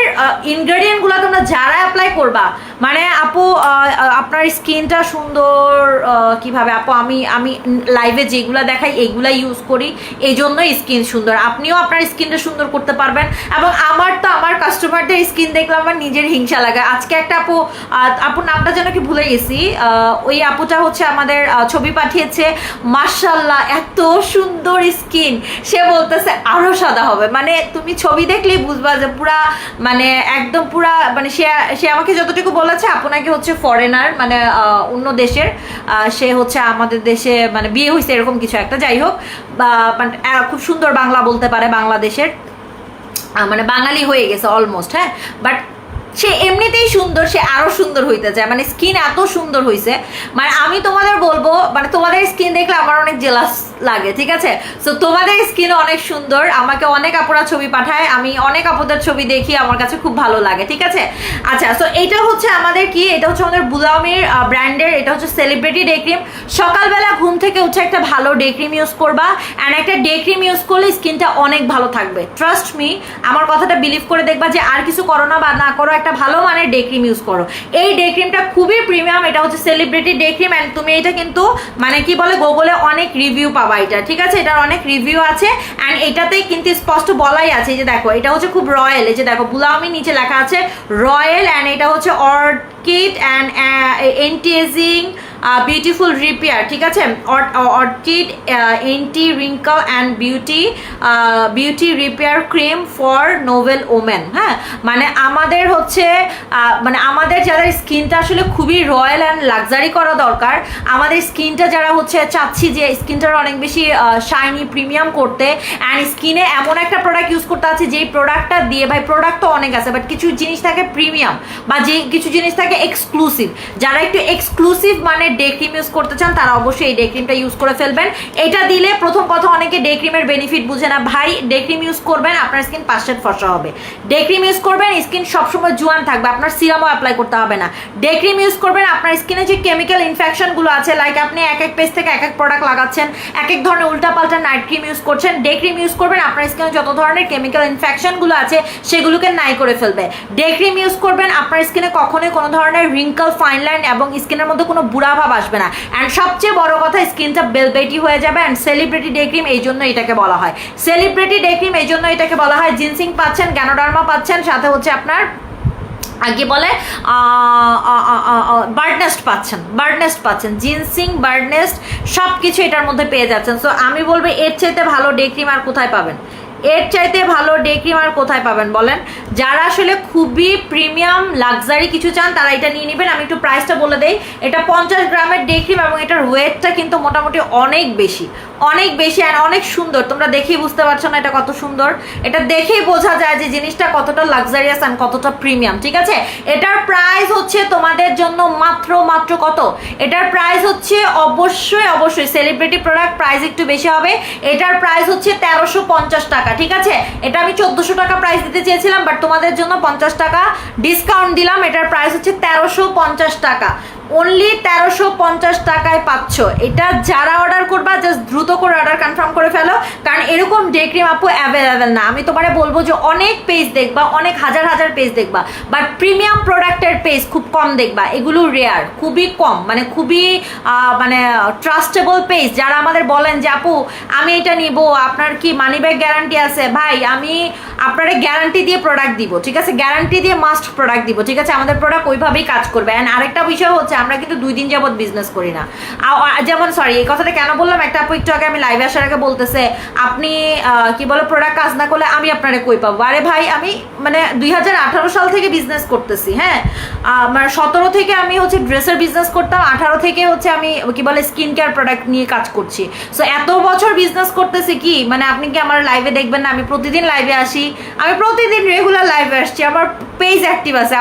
ইনগ্রেডিয়েন্টগুলো তোমরা যারা অ্যাপ্লাই করবা, মানে আপু আপনার স্কিনটা সুন্দর কিভাবে, আপু আমি লাইভে যেগুলো দেখাই এইগুলা ইউজ করি, এই জন্যই স্কিন সুন্দর, আপনিও আপনার স্কিনটা সুন্দর করতে পারবেন। এবং আমার তো আমার কাস্টমারদের স্কিন দেখলে আমার নিজের হিংসা লাগে। আজকে একটা আপুর নামটা যেন কি ভুলে গেছি, ওই আপুটা হচ্ছে আমাদের ছবি পাঠিয়েছে, মাশাআল্লাহ এত সুন্দর স্কিন, সে বলতেছে আরো সাদা হবে, মানে তুমি ছবি দেখলেই বুঝবা যে পুরা মানে একদম পুরা মানে সে আমাকে যতটুকু বলেছে আপু নাকি হচ্ছে ফরেনার, মানে অন্য দেশের, সে হচ্ছে আমাদের দেশে মানে বিয়ে হয়েছে এরকম কিছু একটা, যাই হোক মানে খুব সুন্দর বাংলা বলতে পারে, বাংলাদেশের মানে বাঙালি হয়ে গেছে অলমোস্ট, হ্যাঁ, বাট সে এমনিতেই সুন্দর, সে আরো সুন্দর হইতে চায়, মানে স্কিন এত সুন্দর হয়েছে, মানে আমি তোমাদের বলবো মানে তোমাদের স্কিন দেখলে আমার অনেক জেলাস লাগে, ঠিক আছে। সো তোমাদের স্কিন অনেক সুন্দর, আমাকে অনেক আপুরা ছবি পাঠায়, আমি অনেক আপুদের ছবি দেখি, আমার কাছে খুব ভালো লাগে, ঠিক আছে। আচ্ছা, সো এটা হচ্ছে আমাদের কি, এটা হচ্ছে আমাদের বুলামির ব্র্যান্ডের, এটা হচ্ছে সেলিব্রিটি ডে ক্রিম। সকালবেলা ঘুম থেকে উঠে একটা ভালো ডে ক্রিম ইউজ করবা, অ্যান্ড একটা ডে ক্রিম ইউজ করলে স্কিনটা অনেক ভালো থাকবে, ট্রাস্ট মি, আমার কথাটা বিলিভ করে দেখবা, যে আর কিছু করো না বা না করো, একটা ভালো মানের ডে ক্রিম ইউজ করো। এই ডে ক্রিমটা খুবই প্রিমিয়াম, এটা হচ্ছে সেলিব্রিটি ডে ক্রিম, অ্যান্ড তুমি এটা কিন্তু মানে কি বলে গুগলে অনেক রিভিউ পাবা এটা, ঠিক আছে, এটার অনেক রিভিউ আছে, অ্যান্ড এটাতেই কিন্তু স্পষ্ট বলাই আছে, যে দেখো এটা হচ্ছে খুব রয়্যাল, এই যে দেখো বুলামি নিচে লেখা আছে রয়্যাল, অ্যান্ড এটা হচ্ছে orchid and anti ageing beautiful repair, ঠিক আছে, orchid anti wrinkle and beauty repair cream for novel women. হ্যাঁ, মানে আমাদের হচ্ছে মানে আমাদের যারা স্কিনটা আসলে খুবই রয়্যাল অ্যান্ড লাক্সারি করা দরকার, আমাদের স্কিনটা যারা হচ্ছে চাচ্ছি যে স্কিনটার অনেক বেশি শাইনি প্রিমিয়াম করতে, অ্যান্ড স্কিনে এমন একটা প্রোডাক্ট ইউজ করতে আছে যেই প্রোডাক্টটা দিয়ে, ভাই প্রোডাক্ট তো অনেক আছে বাট কিছু জিনিস থাকে প্রিমিয়াম, বা যে কিছু জিনিস থাকে এক্সক্লুসিভ, যারা একটু এক্সক্লুসিভ মানে ডে ক্রিম ইউজ করতে চান তারা অবশ্যই এই ডে ক্রিমটা ইউজ করে ফেলবেন। এটা দিলে প্রথম কথা অনেকে ডে ক্রিমের বেনিফিট বুঝে না, ভাই ডে ক্রিম ইউজ করবেন আপনার স্কিন 5 শেড ফর্সা হবে, ডে ক্রিম ইউজ করবেন স্কিন সবসময় জোয়ান থাকবে, আপনার সিরামও অ্যাপ্লাই করতে হবে না, ডে ক্রিম ইউজ করবেন আপনার স্কিনে যে কেমিক্যাল ইনফেকশনগুলো আছে, লাইক আপনি এক এক পেজ থেকে এক এক প্রোডাক্ট লাগাচ্ছেন, এক এক ধরনের উল্টাপাল্টা নাইট ক্রিম ইউজ করছেন, ডে ক্রিম ইউজ করবেন আপনার স্কিনে যত ধরনের কেমিক্যাল ইনফেকশনগুলো আছে সেগুলোকে নাই করে ফেলবে, ডে ক্রিম ইউজ করবেন আপনার স্কিনে কখনোই কোনো ধরনের রিঙ্কল ফাইন লাইন এবং স্কিনের মধ্যে কোনো বুড়া ভাব আসবে না, অ্যান্ড সবচেয়ে বড় কথা স্কিনটা বেলবেটি হয়ে যাবে। অ্যান্ড সেলিব্রিটি ডে ক্রিম এই জন্য এটাকে বলা হয় সেলিব্রিটি ডে ক্রিম, এই জন্য এটাকে বলা হয় জিনসিং পাচ্ছেন, গ্যানোডার্মা পাচ্ছেন, সাথে হচ্ছে আপনার আগে বলে বার্ডনেস্ট পাচ্ছেন, জিনসিং বার্ডনেস্ট সব কিছু এটার মধ্যে পেয়ে যাচ্ছেন। সো আমি বলবো এর চাইতে ভালো ডে ক্রিম আর কোথায় পাবেন, এর চাইতে ভালো ডে ক্রিম আর কোথায় পাবেন বলেন? যারা আসলে খুবই প্রিমিয়াম লাক্সারি কিছু চান তারা এটা নিয়ে নেবেন। আমি একটু প্রাইসটা বলে দেই। এটা 50 গ্রামের ডে ক্রিম এবং এটার ওয়েটটা কিন্তু মোটামুটি অনেক বেশি আর অনেক সুন্দর। তোমরা দেখেই বুঝতে পারছো না এটা কত সুন্দর? এটা দেখেই বোঝা যায় যে জিনিসটা কতটা লাক্সারিয়াস অ্যান্ড কতটা প্রিমিয়াম, ঠিক আছে? এটার প্রাইস হচ্ছে তোমাদের জন্য মাত্র কত? এটার প্রাইস হচ্ছে অবশ্যই সেলিব্রিটি প্রোডাক্ট প্রাইস একটু বেশি হবে। এটার প্রাইস হচ্ছে 1350 টাকা, ঠিক আছে? এটা আমি 1400 টাকা প্রাইস দিতে চেয়েছিলাম, বাট তোমাদের জন্য 50 টাকা ডিসকাউন্ট দিলাম। এটার প্রাইস হচ্ছে 1350 টাকা, অনলি 1350 টাকায় পাচ্ছ। এটা যারা অর্ডার করবা জাস্ট দ্রুত করে অর্ডার কনফার্ম করে ফেলো, কারণ এরকম ডে ক্রিম আপু অ্যাভেলেবেল না। আমি তোমারে বলবো যে অনেক পেজ দেখবা, অনেক হাজার পেজ দেখবা, বাট প্রিমিয়াম প্রোডাক্টের পেজ খুব কম দেখবা। এগুলো রেয়ার, খুবই কম, মানে খুবই মানে ট্রাস্টেবল পেজ। যারা আমাদের বলেন যে আপু আমি এটা নিব, আপনার কি মানি ব্যাক গ্যারান্টি আছে? ভাই আমি আপনারা গ্যারান্টি দিয়ে প্রোডাক্ট দিব, ঠিক আছে? গ্যারান্টি দিয়ে মাস্ট প্রোডাক্ট দিব, ঠিক আছে? আমাদের প্রোডাক্ট ওইভাবেই কাজ করবে। অ্যান্ড আরেকটা বিষয় হচ্ছে আমরা কিন্তু 2 দিন যাবত বিজনেস করি না। যেমন সরি এই কথাটা কেন বললাম, একটা আপু একটু আগে আমি লাইভে আসার আগে বলতেছে আপনি কি বলে প্রোডাক্ট কাজ না করলে আমি আপনারা কই পাবো? আরে ভাই আমি মানে 2018 সাল থেকে বিজনেস করতেছি, হ্যাঁ? মানে 17 থেকে আমি হচ্ছে ড্রেসের বিজনেস করতাম, 18 থেকে হচ্ছে আমি কি বলে স্কিন কেয়ার প্রোডাক্ট নিয়ে কাজ করছি। সো এত বছর বিজনেস করতেছি কি মানে আপনি কি আমার লাইভে দেখবেন না? আমি প্রতিদিন লাইভে আসি, আমি প্রতিদিন রেগুলার লাইভে আসছি, আমার পেজ অ্যাক্টিভ আছে।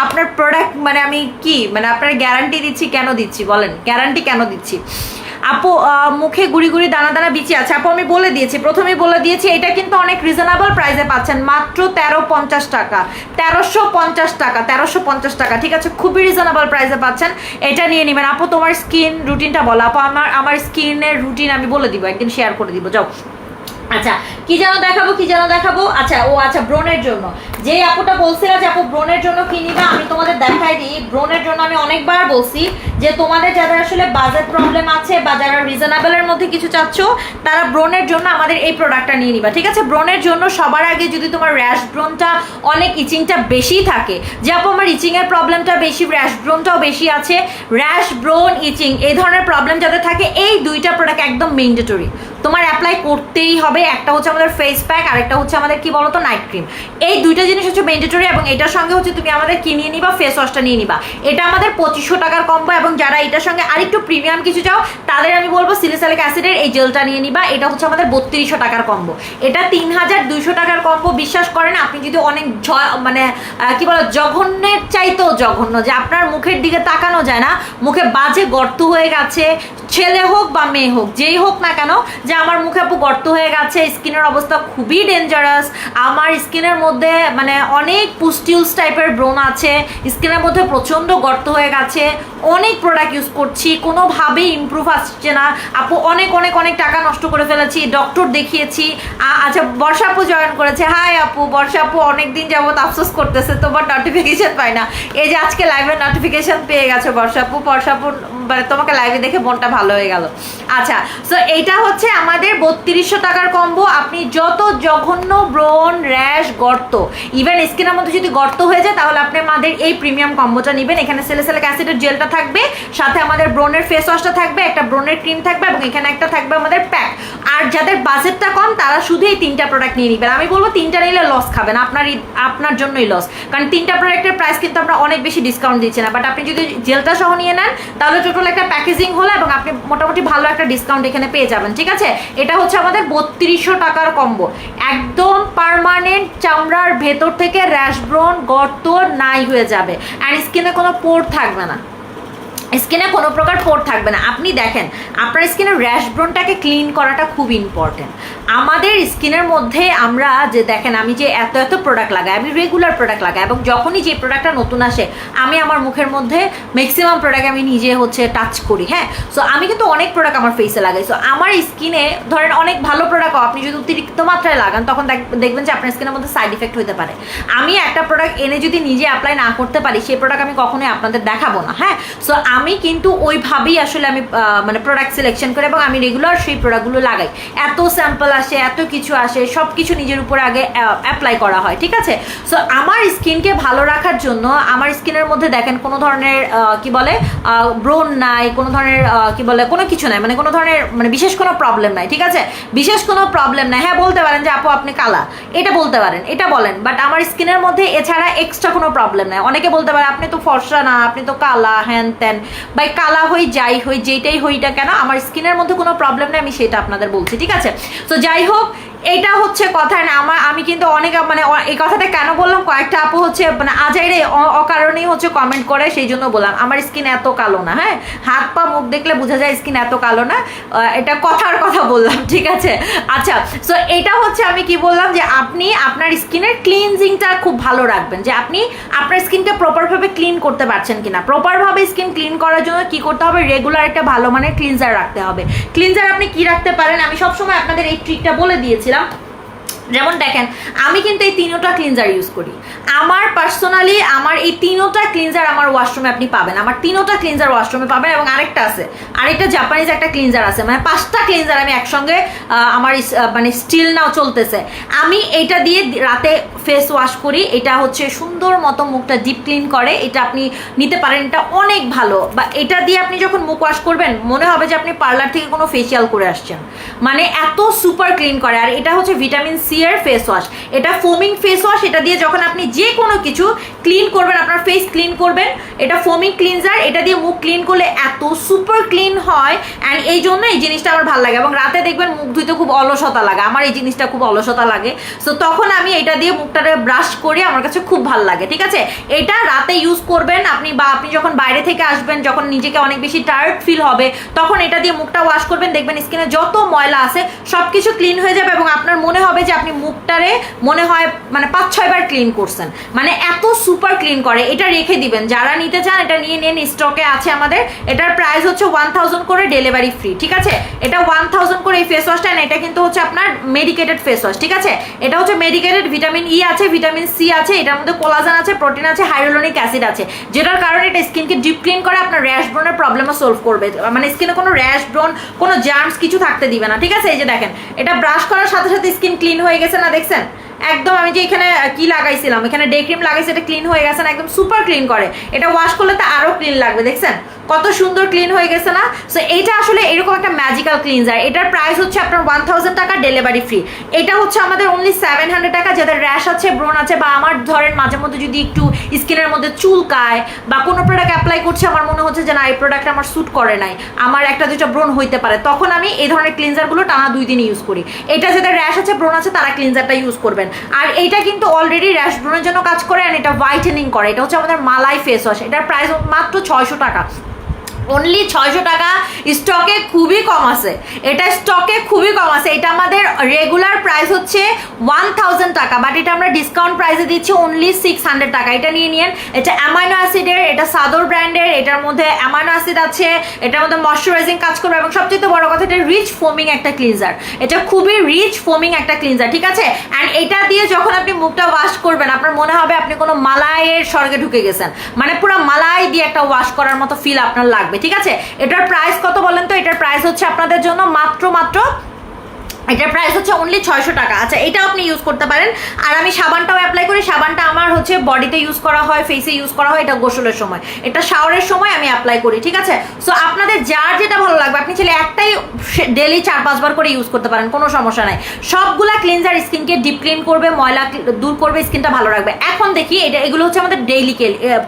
আপনার প্রোডাক্ট মানে আমি কি মানে আপনার গ্যারান্টি দিচ্ছি, কেন দিচ্ছি বলেন? গ্যারান্টি কেন দিচ্ছি? আপু মুখে গুড়ি দানা বিচি আছে। আপু আমি বলে দিয়েছি, প্রথমেই বলে দিয়েছি, এটা কিন্তু অনেক রিজনেবল প্রাইসে পাচ্ছেন, মাত্র 1350 টাকা, 1350 টাকা, 1350 টাকা, ঠিক আছে? খুবই রিজনেবল প্রাইসে পাচ্ছেন, এটা নিয়ে নেবেন। আপু তোমার স্কিন রুটিনটা বলো। আপু আমার স্কিনের রুটিন আমি বলে দিব, একদিন শেয়ার করে দিব, যাও। আচ্ছা কি যেন দেখাবো? আচ্ছা ব্রনের জন্য যে আপুটা বলছিল যে আপু ব্রনের জন্য কি নিবা, আমি তোমাদের দেখাই দিই। ব্রনের জন্য আমি অনেকবার বলছি যে তোমাদের যারা আসলে বাজেট প্রবলেম আছে বা যারা রিজনেবলের মধ্যে কিছু চাচ্ছ তারা ব্রনের জন্য আমাদের এই প্রোডাক্টটা নিয়ে নিবা, ঠিক আছে? ব্রনের জন্য সবার আগে যদি তোমার র্যাশ ব্রনটা অনেক ইচিংটা বেশি থাকে, যে আপু আমার ইচিংয়ের প্রবলেমটা বেশি, র্যাশ ব্রনটাও বেশি আছে, র্যাশ ব্রন ইচিং এই ধরনের প্রবলেম যাদের থাকে, এই দুইটা প্রোডাক্ট একদম ম্যান্ডেটরি তোমার অ্যাপ্লাই করতেই হবে। একটা হচ্ছে আমাদের ফেস প্যাক, আর একটা হচ্ছে আমাদের কি বলতো নাইট ক্রিম। এই দুইটা জিনিস হচ্ছে ম্যান্ডেটরি, এবং এটার সঙ্গে হচ্ছে তুমি আমাদের কি নিয়ে নিবা, ফেস ওয়াশটা নিয়ে নিবা। এটা আমাদের 2500 টাকার কম্বো, এবং যারা এটার সঙ্গে আরেকটু প্রিমিয়াম কিছু চাও তাদের আমি বলবো সিলিসালিক অ্যাসিডের এই জেলটা নিয়ে নিবা। এটা হচ্ছে আমাদের 3200 টাকার কম্বো, এটা 3200 টাকার কম্বো। বিশ্বাস করেন আপনি যদি অনেক মানে কি বলো জঘন্যের চাইতেও জঘন্য, যে আপনার মুখের দিকে তাকানো যায় না, মুখে বাজে গর্ত হয়ে গেছে, ছেলে হোক বা মেয়ে হোক যেই হোক না কেন, যে আমার মুখে আপু গর্ত হয়ে গেছে, স্কিনের অবস্থা খুবই ডেঞ্জারাস, আমার স্কিনের মধ্যে মানে অনেক পুস্টিউলস টাইপের ব্রণ আছে, স্কিনের মধ্যে প্রচণ্ড গর্ত হয়ে গেছে, অনেক প্রোডাক্ট ইউজ করছি, কোনোভাবেই ইমপ্রুভ আসছে না আপু, অনেক টাকা নষ্ট করে ফেলেছি, ডক্টর দেখিয়েছি। আচ্ছা বর্ষা আপু জয়েন করেছে, হাই আপু। বর্ষা আপু অনেকদিন যাবত আফসোস করতেছে, তোমার নোটিফিকেশন পাই না, এই যে আজকে লাইভের নোটিফিকেশন পেয়ে গেছে বর্ষা আপু। মানে তোমাকে লাইভে দেখে মনটা ভালো হয়ে গেল। আচ্ছা সো এইটা হচ্ছে আমাদের 3200 টাকার কম্বো। আপনি যত জঘন্য ব্রণ, র্যাশ, গর্ত, ইভেন স্কিনের মধ্যে যদি গর্ত হয়ে যায় তাহলে আপনি আমাদের এই প্রিমিয়াম কম্বোটা নেবেন। এখানে স্যালিসিলিক অ্যাসিডের জেলটা থাকবে, সাথে আমাদের ব্রণের ফেস ওয়াশটা থাকবে, একটা ব্রণের ক্রিম থাকবে, এবং এখানে একটা থাকবে আমাদের প্যাক। আর যাদের বাজেটটা কম তারা শুধু এই 3টা প্রোডাক্ট নিয়ে নেবেন। আমি বলবো 3টা নিলে লস খাবেন, আপনার জন্যই লস, কারণ 3টা প্রোডাক্টের প্রাইস কিন্তু আমরা অনেক বেশি ডিসকাউন্ট দিচ্ছি না। বাট আপনি যদি জেলটা সহ নিয়ে নেন তাহলে টোটাল একটা প্যাকেজিং হলো, এবং আপনি মোটামুটি ভালো একটা ডিসকাউন্ট এখানে পেয়ে যাবেন, ঠিক আছে? এটা হচ্ছে আমাদের 3200 টাকার কম্বো, একদম পার্মানেন্ট চামড়ার ভেতর থেকে র্যাশ ব্রন গর্ত নাই হয়ে যাবে, আর স্কিনে কোনো পোর থাকবে না, স্কিনে কোনো প্রকার পোর থাকবে না। আপনি দেখেন আপনার স্কিনের র্যাশ ব্রনটাকে ক্লিন করাটা খুব ইম্পর্টেন্ট। আমাদের স্কিনের মধ্যে আমরা যে দেখেন আমি যে এত প্রোডাক্ট লাগাই, আমি রেগুলার প্রোডাক্ট লাগাই, এবং যখনই যে প্রোডাক্টটা নতুন আসে আমি আমার মুখের মধ্যে ম্যাক্সিমাম প্রোডাক্ট আমি নিজে হচ্ছে টাচ করি, হ্যাঁ? সো আমি কিন্তু অনেক প্রোডাক্ট আমার ফেসে লাগাই। সো আমার স্কিনে ধরেন অনেক ভালো প্রোডাক্টও আপনি যদি অতিরিক্ত মাত্রায় লাগান তখন দেখবেন যে আপনার স্কিনের মধ্যে সাইড ইফেক্ট হতে পারে। আমি একটা প্রোডাক্ট এনে যদি নিজে অ্যাপ্লাই না করতে পারি সেই প্রোডাক্ট আমি কখনোই আপনাদের দেখাবো না, হ্যাঁ? সো আমি কিন্তু ওইভাবেই আসলে আমি মানে প্রোডাক্ট সিলেকশন করি এবং আমি রেগুলার সেই প্রোডাক্টগুলো লাগাই। এত স্যাম্পল আসে, এত কিছু আসে, সব কিছু নিজের উপর আগে অ্যাপ্লাই করা হয়, ঠিক আছে। সো আমার স্কিনকে ভালো রাখার জন্য আমার স্কিনের মধ্যে দেখেন কোনো ধরনের কি বলে ব্রণ নাই, কোনো ধরনের কি বলে কোনো কিছু নাই, মানে কোনো ধরনের মানে বিশেষ কোনো প্রবলেম নাই, ঠিক আছে, বিশেষ কোনো প্রবলেম নাই। হ্যাঁ বলতে পারেন যে আপু আপনি কালা, এটা বলতে পারেন, এটা বলেন, বাট আমার স্কিনের মধ্যে এছাড়া এক্সট্রা কোনো প্রবলেম নাই। অনেকে বলতে পারে আপনি তো ফর্সা না, আপনি তো কালা, হ্যান ত্যান, বাই কালা হই যাই হই যেটাই হইটা কেন আমার স্কিনের মধ্যে কোনো প্রবলেম নেই, আমি সেটা আপনাদের বলছি, ঠিক আছে। তো যাই হোক, এটা হচ্ছে কথা না। আমি কিন্তু অনেক মানে এই কথাটা কেন বললাম, কয়েকটা আপু হচ্ছে মানে আজাইরে অকারণেই হচ্ছে কমেন্ট করে, সেই জন্য বললাম আমার স্কিন এত কালো না। হ্যাঁ, হাত পা মুখ দেখলে বোঝা যায় স্কিন এত কালো না, এটা কথার কথা বললাম, ঠিক আছে। আচ্ছা, সো এটা হচ্ছে আমি কি বললাম যে আপনি আপনার স্কিনের ক্লিনজিংটা খুব ভালো রাখবেন, যে আপনি আপনার স্কিনকে প্রপারভাবে ক্লিন করতে পারছেন কিনা। প্রপারভাবে স্কিন ক্লিন করার জন্য কি করতে হবে, রেগুলার একটা ভালো মানের ক্লিনজার রাখতে হবে। ক্লিনজার আপনি কি রাখতে পারেন, আমি সবসময় আপনাদের এই ট্রিকটা বলে দিয়েছিলাম। যেমন দেখেন, আমি কিন্তু এই তিনোটা ক্লিনজার ইউজ করি। আমার পার্সোনালি আমার এই তিনোটা ক্লিনজার আমার ওয়াশরুমে আপনি পাবেন, আমার তিনোটা ক্লিনজার ওয়াশরুমে পাবেন, এবং আরেকটা আছে, আরেকটা জাপানিজ একটা ক্লিনজার আছে, মানে 5টা ক্লিনজার আমি একসঙ্গে আমার মানে স্টিল নাও চলতেছে। আমি এইটা দিয়ে রাতে ফেস ওয়াশ করি, এটা হচ্ছে সুন্দর মতো মুখটা ডিপ ক্লিন করে, এটা আপনি নিতে পারেন, এটা অনেক ভালো। বা এটা দিয়ে আপনি যখন মুখ ওয়াশ করবেন মনে হবে যে আপনি পার্লার থেকে কোনো ফেসিয়াল করে আসছেন, মানে এত সুপার ক্লিন করে। আর এটা হচ্ছে ভিটামিন সি এর ফেস ওয়াশ, এটা ফোমিং ফেস ওয়াশ। এটা দিয়ে যখন আপনি যে কোনো কিছু ক্লিন করবেন, আপনার ফেস ক্লিন করবেন, এটা ফোমিং ক্লিনজার, এটা দিয়ে মুখ ক্লিন করলে এত সুপার ক্লিন হয়। অ্যান্ড এই জন্য এই জিনিসটা আমার ভালো লাগে। এবং রাতে দেখবেন মুখ ধুইতে খুব অলসতা লাগে, আমার এই জিনিসটা খুব অলসতা লাগে, সো তখন আমি এটা দিয়ে মুখটারে ব্রাশ করি, আমার কাছে খুব ভালো লাগে, ঠিক আছে। এটা রাতে ইউজ করবেন আপনি, বা আপনি যখন বাইরে থেকে আসবেন, যখন নিজেকে অনেক বেশি টায়ার্ড ফিল হবে, তখন এটা দিয়ে মুখটা ওয়াশ করবেন, দেখবেন স্কিনে যত ময়লা আছে সব কিছু ক্লিন হয়ে যাবে, এবং আপনার মনে হবে যে আপনি মুখটারে মনে হয় মানে 5-6 বার ক্লিন করছেন, মানে এত সুপার ক্লিন করে। এটা রেখে দিবেন, যারা নিতে চান এটা নিয়ে নিন, স্টকে আছে আমাদের। এটার প্রাইস হচ্ছে 1000 করে, ডেলিভারি ফ্রি, ঠিক আছে। এটা 1000 করে এই ফেস ওয়াশটা, এটা কিন্তু হচ্ছে আপনার মেডিকেটেড ফেস ওয়াশ, ঠিক আছে। এটা হচ্ছে মেডিকেটেড, ভিটামিন ই আছে, ভিটামিন সি আছে, এটার মধ্যে কোলাজেন আছে, প্রোটিন আছে, হাইড্রোলনিক অ্যাসিড আছে, যেটার কারণে এটা স্কিনকে ডিপ ক্লিন করে, আপনার র্যাশ ব্রনের প্রবলেমও সলভ করবে, মানে স্কিনে কোনো র্যাশ ব্রন কোনো জার্মস কিছু থাকতে দিবে না, ঠিক আছে। এই যে দেখেন, এটা ব্রাশ করার সাথে সাথে স্কিন ক্লিন হয়ে গেছে না, দেখছেন একদম। আমি যে এখানে কি লাগাইছিলাম, এখানে ডে ক্রিম লাগাইছি, এটা ক্লিন হয়ে গেছে না, একদম সুপার ক্লিন করে। এটা ওয়াশ করলে তো আরো ক্লিন লাগবে, দেখছেন কত সুন্দর ক্লিন হয়ে গেছে না। সো এইটা আসলে এরকম একটা ম্যাজিক্যাল ক্লিনজার। এটার প্রাইস হচ্ছে আপনার 1000 টাকা, ডেলিভারি ফ্রি। এটা হচ্ছে আমাদের অনলি 700 টাকা। যাদের র্যাশ আছে, ব্রণ আছে, বা আমার ধরেন মাঝে মধ্যে যদি একটু স্কিনের মধ্যে চুলকায়, বা কোনো প্রোডাক্ট অ্যাপ্লাই করছে আমার মনে হচ্ছে যে না এই প্রোডাক্ট আমার স্যুট করে নাই, আমার একটা দুটো ব্রণ হইতে পারে, তখন আমি এই ধরনের ক্লিনজারগুলো টানা 2 দিন ইউজ করি। এটা যাদের র্যাশ আছে, ব্রণ আছে, তারা ক্লিনজারটা ইউজ করবেন। আর এইটা কিন্তু অলরেডি র্যাশ ব্রণের জন্য কাজ করে, আর এটা হোয়াইটেনিং করে। এটা হচ্ছে আমাদের মালাই ফেস ওয়াশ, এটার প্রাইস মাত্র 600 টাকা, অনলি 600 টাকা। স্টকে খুবই কম আছে, এটা স্টকে খুবই কম আছে। এটা আমাদের রেগুলার প্রাইস হচ্ছে 1000 টাকা, বাট এটা আমরা ডিসকাউন্ট প্রাইসে দিচ্ছি অনলি 600 টাকা। এটা নিয়ে নিন। এটা অ্যামাইনো অ্যাসিডের, এটা সাদর ব্র্যান্ডের, এটার মধ্যে অ্যামাইনো অ্যাসিড আছে, এটার মধ্যে ময়শ্চারাইজিং কাজ করবে, এবং সবচেয়ে বড় কথা এটা রিচ ফোমিং একটা ক্লিনজার, এটা খুবই রিচ ফোমিং একটা ক্লিনজার, ঠিক আছে। অ্যান্ড এটা দিয়ে যখন আপনি মুখটা ওয়াশ করবেন, আপনার মনে হবে আপনি কোনো মালাইয়ের স্বর্গে ঢুকে গেছেন, মানে পুরো মালাই দিয়ে একটা ওয়াশ করার মতো ফিল আপনার লাগবে, ঠিক আছে। এটার প্রাইস কত বলেন তো? এটার প্রাইস হচ্ছে আপনাদের জন্য মাত্র এটার প্রাইস হচ্ছে অনলি 600 টাকা। আচ্ছা, এটা আপনি ইউজ করতে পারেন। আর আমি সাবানটাও অ্যাপ্লাই করি, সাবানটা আমার হচ্ছে বডিতে ইউজ করা হয়, ফেসে ইউজ করা হয়, এটা গোসলের সময়, এটা শাওয়ারের সময় আমি অ্যাপ্লাই করি, ঠিক আছে। সো আপনাদের যার যেটা ভালো লাগবে, আপনি চাইলে একটাই ডেলি 4-5 বার করে ইউজ করতে পারেন, কোনো সমস্যা নাই। সবগুলা ক্লিনজার স্কিনকে ডিপ ক্লিন করবে, ময়লা দূর করবে, স্কিনটা ভালো রাখবে। এখন দেখি এগুলো হচ্ছে আমাদের ডেইলি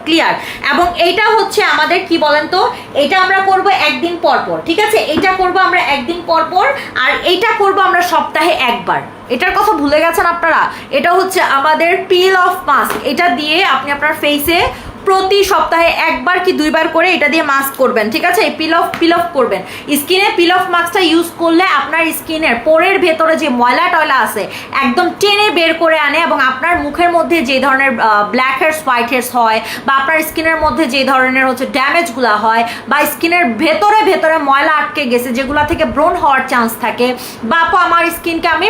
ক্লিয়ার, এবং এইটা হচ্ছে আমাদের কি বলেন তো, এটা আমরা করব একদিন পর পর, ঠিক আছে। এটা করব আমরা একদিন পর পর, আর এইটা করব আমরা সপ্তাহে একবার। এটার কথা ভুলে গেছেন আপনারা? এটা হচ্ছে আমাদের পিল অফ মাস্ক। এটা দিয়ে আপনি আপনার ফেসে প্রতি সপ্তাহে 1 বার কি 2 বার করে এটা দিয়ে মাস্ক করবেন, ঠিক আছে। এই পিল অফ করবেন স্কিনে। পিল অফ মাস্কটা ইউজ করলে আপনার স্কিনের পোরের ভেতরে যে ময়লা টয়লা আছে একদম টেনে বের করে আনে, এবং আপনার মুখের মধ্যে যে ধরনের ব্ল্যাক হেডস, হোয়াইট হেডস হয়, বা আপনার স্কিনের মধ্যে যে ধরনের হচ্ছে ড্যামেজগুলো হয়, বা স্কিনের ভেতরে ময়লা আটকে গেছে যেগুলো থেকে ব্রণ হওয়ার চান্স থাকে, বা আমার স্কিনকে আমি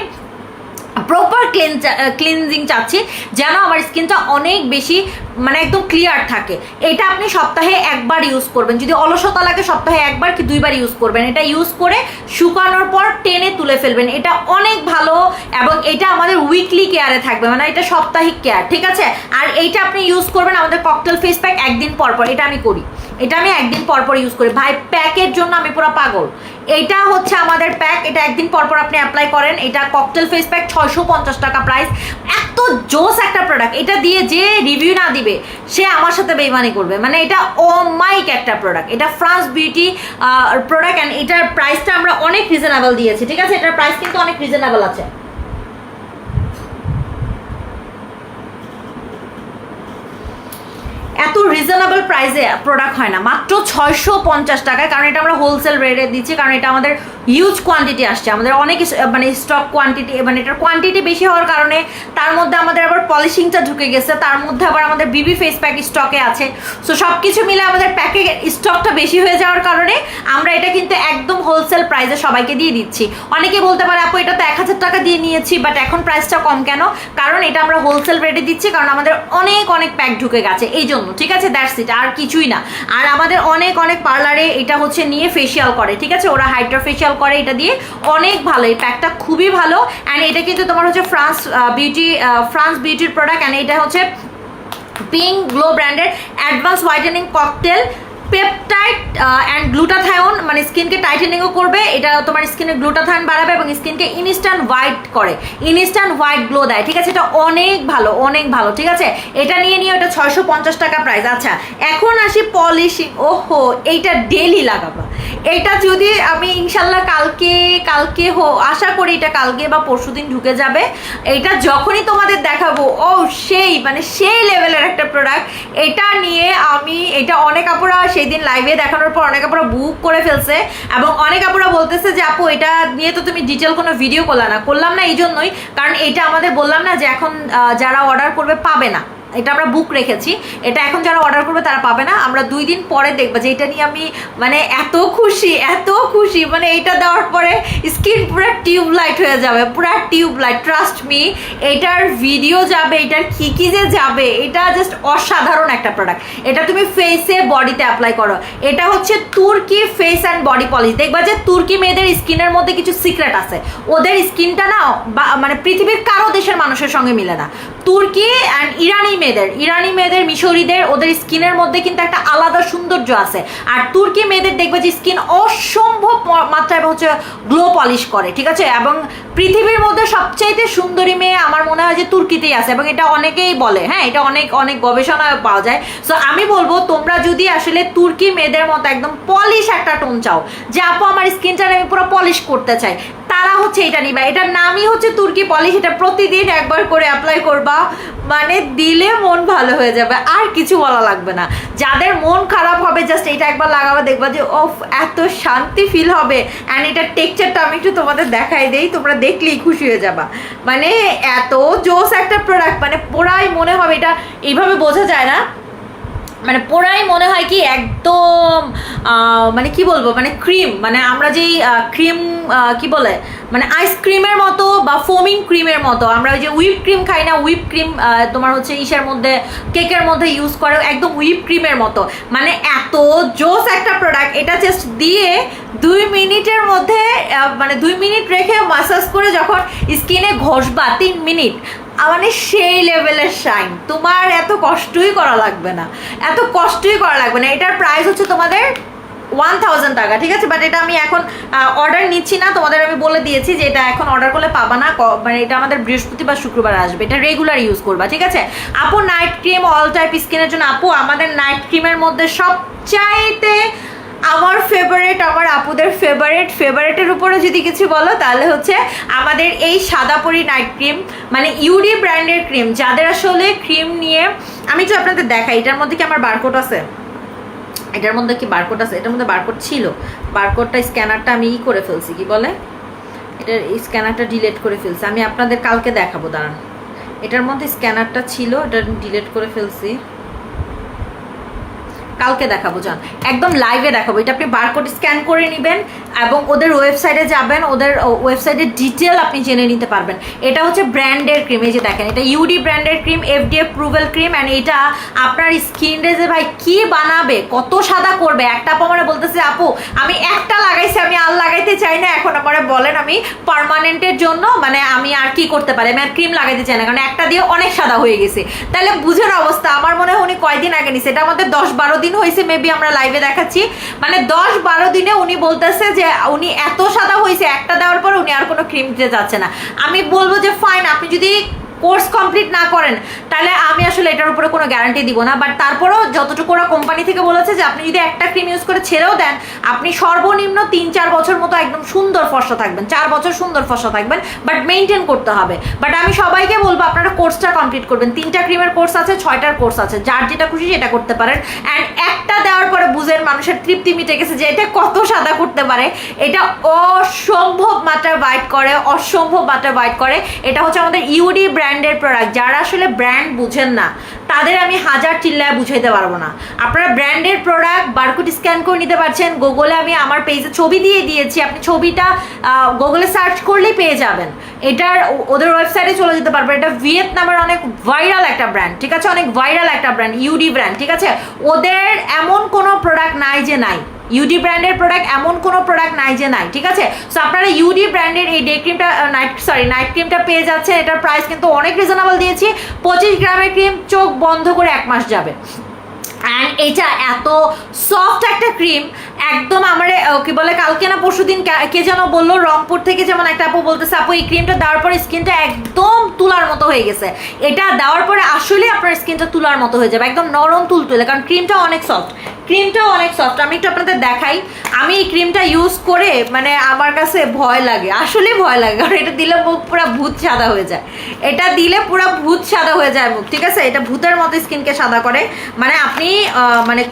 প্রপার ক্লিনজিং চাচ্ছি, যেন আমার স্কিনটা অনেক বেশি মানে একদম ক্লিয়ার থাকে। এটা আপনি সপ্তাহে একবার ইউজ করবেন, যদি অলসতা লাগে সপ্তাহে একবার কি 2বার ইউজ করবেন। এটা ইউজ করে শুকানোর পর টেনে তুলে ফেলবেন, এটা অনেক ভালো। এবং এটা আমাদের উইকলি কেয়ারে থাকবে, মানে এটা সাপ্তাহিক কেয়ার, ঠিক আছে। আর এইটা আপনি ইউজ করবেন আমাদের ককটেল ফেস প্যাক একদিন পর পর, এটা আমি করি, এটা আমি একদিন পর পর ইউজ করি ভাই, প্যাকের জন্য আমি পুরো পাগল। এটা হচ্ছে আমাদের প্যাক, এটা একদিন পর পর আপনি অ্যাপ্লাই করেন। এটা ককটেল ফেস প্যাক 650 টাকা প্রাইস, এত জোস একটা প্রোডাক্ট। এটা দিয়ে যে রিভিউ না দিবে সে আমার সাথে বেইমানি করবে, মানে এটা অমাইক একটা প্রোডাক্ট। এটা ফ্রান্স বিউটি প্রোডাক্ট অ্যান্ড এটার প্রাইসটা আমরা অনেক রিজনেবল দিয়েছি, ঠিক আছে। এটার প্রাইস কিন্তু অনেক রিজনেবল আছে। এত রিজনেবল প্রাইসে প্রোডাক্ট হয় না, মাত্র 650 টাকায়। কারণ এটা আমরা হোলসেল রেটে দিচ্ছি, কারণ এটা আমাদের হিউজ কোয়ান্টিটি আসছে, আমাদের অনেক মানে স্টক কোয়ান্টিটি, মানে এটার কোয়ান্টিটি বেশি হওয়ার কারণে তার মধ্যে আমাদের আবার পলিশিংটা ঢুকে গেছে, তার মধ্যে আবার আমাদের বিবি ফেস প্যাক স্টকে আছে। সো সব কিছু মিলে আমাদের প্যাকে স্টকটা বেশি হয়ে যাওয়ার কারণে আমরা এটা কিন্তু একদম হোলসেল প্রাইসে সবাইকে দিয়ে দিচ্ছি। অনেকে বলতে পারে আপু এটা তো 1000 টাকা দিয়ে নিয়েছি, বাট এখন প্রাইসটা কম কেন? কারণ এটা আমরা হোলসেল রেটে দিচ্ছি, কারণ আমাদের অনেক অনেক প্যাক ঢুকে গেছে এই জন্য, ঠিক আছে। দ্যাটস ইট, আর কিছুই না। আর আমাদের অনেক অনেক পার্লারে এটা হচ্ছে নিয়ে ফেসিয়াল করে, ঠিক আছে, ওরা হাইড্রা ফেসিয়াল করে এটা দিয়ে, অনেক ভালো। এই প্যাকটা খুবই ভালো। অ্যান্ড এটা কিন্তু তোমার হচ্ছে ফ্রান্স বিউটির প্রোডাক্ট। অ্যান্ড এটা হচ্ছে পিঙ্ক গ্লো ব্র্যান্ডের advance whitening cocktail peptide and glutathione, মানে স্কিনকে টাইটেনিংও করবে, এটা তোমার স্কিনে গ্লুটাথায়ন বাড়াবে এবং স্কিনকে ইনস্ট্যান্ট হোয়াইট করে, ইনস্ট্যান্ট হোয়াইট গ্লো দেয়, ঠিক আছে। এটা অনেক ভালো, অনেক ভালো, ঠিক আছে। এটা নিয়ে এটা 650 টাকা প্রাইস। আচ্ছা, এখন আসি পলিশিং। ওহো, এইটা ডেলি লাগাবা। এটা যদি আমি ইনশাল্লাহ কালকে আশা করি এটা কালকে বা পরশুদিন ঢুকে যাবে। এটা যখনই তোমাদের দেখাবো, ও সেই মানে সেই লেভেলের একটা প্রোডাক্ট। এটা নিয়ে আমি এটা অনেক আপুরা সেদিন লাইভে দেখানোর পর অনেক আপুরা বুক করে ফেলছে, এবং অনেক আপুরা বলতেছে যে আপু এটা নিয়ে তো তুমি ডিটেল কোনো ভিডিও করলাম না এই জন্যই, কারণ এটা আমাদের বললাম না যে এখন যারা অর্ডার করবে পাবে না, এটা আমরা বুক রেখেছি। এটা এখন যারা অর্ডার করবে তারা পাবে না, আমরা 2 দিন পরে দেখবো। যে এটা নিয়ে আমি মানে এত খুশি, মানে এটা দেওয়ার পরে স্কিন পুরো টিউবলাইট হয়ে যাবে, পুরো টিউবলাইট, ট্রাস্ট মি। এটার ভিডিও যাবে, এটার কি যে যাবে, এটা জাস্ট অসাধারণ একটা প্রোডাক্ট। এটা তুমি ফেসে বডিতে অ্যাপ্লাই করো। এটা হচ্ছে তুর্কি ফেস অ্যান্ড বডি পলিশ। দেখবা যে তুর্কি মেয়েদের স্কিনের মধ্যে কিছু সিক্রেট আছে, ওদের স্কিনটা না মানে পৃথিবীর কারো দেশের মানুষের সঙ্গে মিলে না। তুর্কি অ্যান্ড ইরানি মেয়েদের মিশরীদের ওদের স্কিনের মধ্যে কিন্তু একটা আলাদা সৌন্দর্য আছে। আর তুর্কি মেয়েদের দেখবে যে স্কিন অসম্ভব মাত্রায় হচ্ছে গ্লো পলিশ করে, ঠিক আছে। এবং পৃথিবীর মধ্যে সবচাইতে সুন্দরী মেয়ে আমার মনে হয় যে তুর্কিতেই আছে, এবং এটা অনেকেই বলে, হ্যাঁ, এটা অনেক গবেষণায় পাওয়া যায়। সো আমি বলবো তোমরা যদি আসলে তুর্কি মেয়েদের মতো একদম পলিশ একটা টোন চাও, যে আপু আমার স্কিনটা আমি পুরো পলিশ করতে চাই, তারা হচ্ছে এটা নিবা। এটার নামই হচ্ছে তুর্কি পলিশ। এটা প্রতিদিন একবার করে অ্যাপ্লাই করবা, মানে দিলে মন ভালো হয়ে যাবে, আর কিছু বলা লাগবে না। যাদের মন খারাপ হবে জাস্ট এটা একবার লাগাবা, দেখবা যে ওফ এত শান্তি ফিল হবে। অ্যান্ড এটার টেক্সচারটা আমি একটু তোমাদের দেখাই দেই, তোমরা দেখলেই খুশি হয়ে যাবা। মানে এত জোস একটা প্রোডাক্ট, মানে পুরাই মনে হবে, এটা এইভাবে বোঝা যায় না, মানে পুরাই মনে হয় কি একদম মানে কি বলবো, মানে ক্রিম, মানে আমরা যেই ক্রিম কি বলে, মানে আইসক্রিমের মতো বা ফোমিং ক্রিমের মতো, আমরা ওই যে হুইপ ক্রিম খাই না, হুইপ ক্রিম তোমার হচ্ছে ইসের মধ্যে কেকের মধ্যে ইউজ করে, একদম হুইপ ক্রিমের মতো। মানে এত জোস একটা প্রোডাক্ট। এটা জাস্ট দিয়ে 2 মিনিটের মধ্যে মানে 2 মিনিট রেখে মাসাজ করে যখন স্কিনে ঘষবা 3 মিনিট, মানে সেই লেভেলের শাইন। তোমার এত কষ্টই করা লাগবে না, এটার প্রাইস হচ্ছে তোমাদের 1000 টাকা, ঠিক আছে। বাট এটা আমি এখন অর্ডার নিচ্ছি না, তোমাদের আমি বলে দিয়েছি যে এটা এখন অর্ডার করলে পাবা না, মানে এটা আমাদের বৃহস্পতিবার শুক্রবার আসবে। এটা রেগুলার ইউজ করবা, ঠিক আছে। আপু নাইট ক্রিম অল টাইপ স্কিনের জন্য, আপু আমাদের নাইট ক্রিমের মধ্যে সবচাইতে আমার ফেভারিট, আমার আপুদের ফেভারিটের উপরে যদি কিছু বলো তাহলে হচ্ছে আমাদের এই সাদাপরি নাইট ক্রিম, মানে ইউডি ব্র্যান্ডের ক্রিম। যাদের আসলে ক্রিম নিয়ে, আমি একটু আপনাদের দেখাই, এটার মধ্যে কি আমার বারকোড আছে, এটার মধ্যে বারকোড ছিল, বারকোডটা স্ক্যানারটা আমি করে ফেলছি, কি বলে, এটার স্ক্যানারটা ডিলিট করে ফেলছি। আমি আপনাদের কালকে দেখাবো, দাঁড়ান। এটার মধ্যে স্ক্যানারটা ছিল, এটা ডিলিট করে ফেলছি, কালকে দেখাবো, জান একদম লাইভে দেখাবো। এটা আপনি বারকোড স্ক্যান করে নেবেন, এবং ওদের ওয়েবসাইটে যাবেন, ওদের ওয়েবসাইটের ডিটেল আপনি জেনে নিতে পারবেন। এটা হচ্ছে ব্র্যান্ডের ক্রিম, এই যে দেখেন এটা ইউডি ব্র্যান্ডের cream, FDA approval cream. And এটা আপনার স্কিনে যে ভাই কি বানাবে, কত সাদা করবে। একটা আপু আমার বলতেছে আপু আমি একটা লাগাইছি, আমি আর লাগাইতে চাই না, এখন আমার বলেন আমি পার্মানেন্টের জন্য মানে আমি আর কি করতে পারি, আমি আর ক্রিম লাগাইতে চাই না, কারণ একটা দিয়ে অনেক সাদা হয়ে গেছে। তাহলে বুঝেন অবস্থা। আমার মনে হয় উনি কয়দিন আগে নিছে, এটা আমাদের 10-12 দিন হয়েছে মেবি, আমরা লাইভে দেখাচ্ছি। মানে 10-12 দিনে উনি বলতেছে যে উনি এত সাদা হয়েছে, একটা দেওয়ার পর উনি আর কোনো ক্রিম দিতে যাচ্ছে না। আমি বলবো যে ফাইন, আপনি যদি কোর্স কমপ্লিট না করেন তাহলে আমি আসলে এটার উপরে কোনো গ্যারান্টি দিব না। বাট তারপরেও যতটুকু ওরা কোম্পানি থেকে বলেছে যে আপনি যদি একটা ক্রিম ইউজ করে ছেড়েও দেন, আপনি সর্বনিম্ন 3-4 বছর মতো একদম সুন্দর ফর্সা থাকবেন, 4 বছর সুন্দর ফর্সা থাকবেন, বাট মেনটেন করতে হবে। বাট আমি সবাইকে বলবো আপনারা কোর্সটা কমপ্লিট করবেন। 3টা ক্রিমের কোর্স আছে, 6টার কোর্স আছে, যার যেটা খুশি সেটা করতে পারেন। অ্যান্ড একটা দেওয়ার পরে বুঝেন মানুষের তৃপ্তি মিটে গেছে যে এটা কত সাদা করতে পারে। এটা অসম্ভব মাত্রায় হোয়াইট করে, অসম্ভব মাত্রায় হোয়াইট করে। এটা হচ্ছে আমাদের ইউডি ব্র্যান্ডের প্রোডাক্ট। যারা আসলে ব্র্যান্ড বুঝেন না তাদের আমি হাজার চিল্লায় বুঝাইতে পারবো না। আপনারা ব্র্যান্ডের প্রোডাক্ট বারকোড স্ক্যান করে নিতে পারছেন। গুগলে আমি আমার পেজে ছবি দিয়ে দিয়েছি, আপনি ছবিটা গুগলে সার্চ করলেই পেয়ে যাবেন। এটার ওদের ওয়েবসাইটে চলে যেতে পারবেন। এটা ভিয়েতনামের অনেক ভাইরাল একটা ব্র্যান্ড, ঠিক আছে, অনেক ভাইরাল একটা ব্র্যান্ড, ইউডি ব্র্যান্ড, ঠিক আছে। ওদের এমন কোনো প্রোডাক্ট নাই যে নাই, ইউডি ব্র্যান্ডের প্রোডাক্ট এমন কোনো প্রোডাক্ট নাই যে নাই, ঠিক আছে। সো আপনারা ইউডি ব্র্যান্ডের এই ডে ক্রিমটা নাইট ক্রিমটা পেয়ে যাচ্ছে। এটার প্রাইস কিন্তু অনেক রিজনেবল দিয়েছি। 25 গ্রামের ক্রিম, চোখ বন্ধ করে 1 মাস যাবে। অ্যান্ড এটা এত সফট একটা ক্রিম, একদম আমার কি বলে কালকে না পরশুদিন কে যেন বললো রংপুর থেকে, যেমন একটা আপু বলতেছে আপু এই ক্রিমটা দেওয়ার পরে স্কিনটা একদম তুলার মতো হয়ে গেছে। এটা দেওয়ার পরে আসলে আপনার স্কিনটা তুলার মতো হয়ে যাবে, একদম নরম তুলতুলে, কারণ ক্রিমটা অনেক সফট, ক্রিমটাও অনেক সফট। আমি একটু আপনাদের দেখাই। আমি এই ক্রিমটা ইউজ করে মানে আমার কাছে ভয় লাগে, আসলে ভয় লাগে, কারণ এটা দিলে মুখ পুরো ভূত সাদা হয়ে যায়। এটা দিলে পুরো ভূত সাদা হয়ে যায় মুখ, ঠিক আছে। এটা ভূতের মতো স্কিনকে সাদা করে। মানে আপনি মানে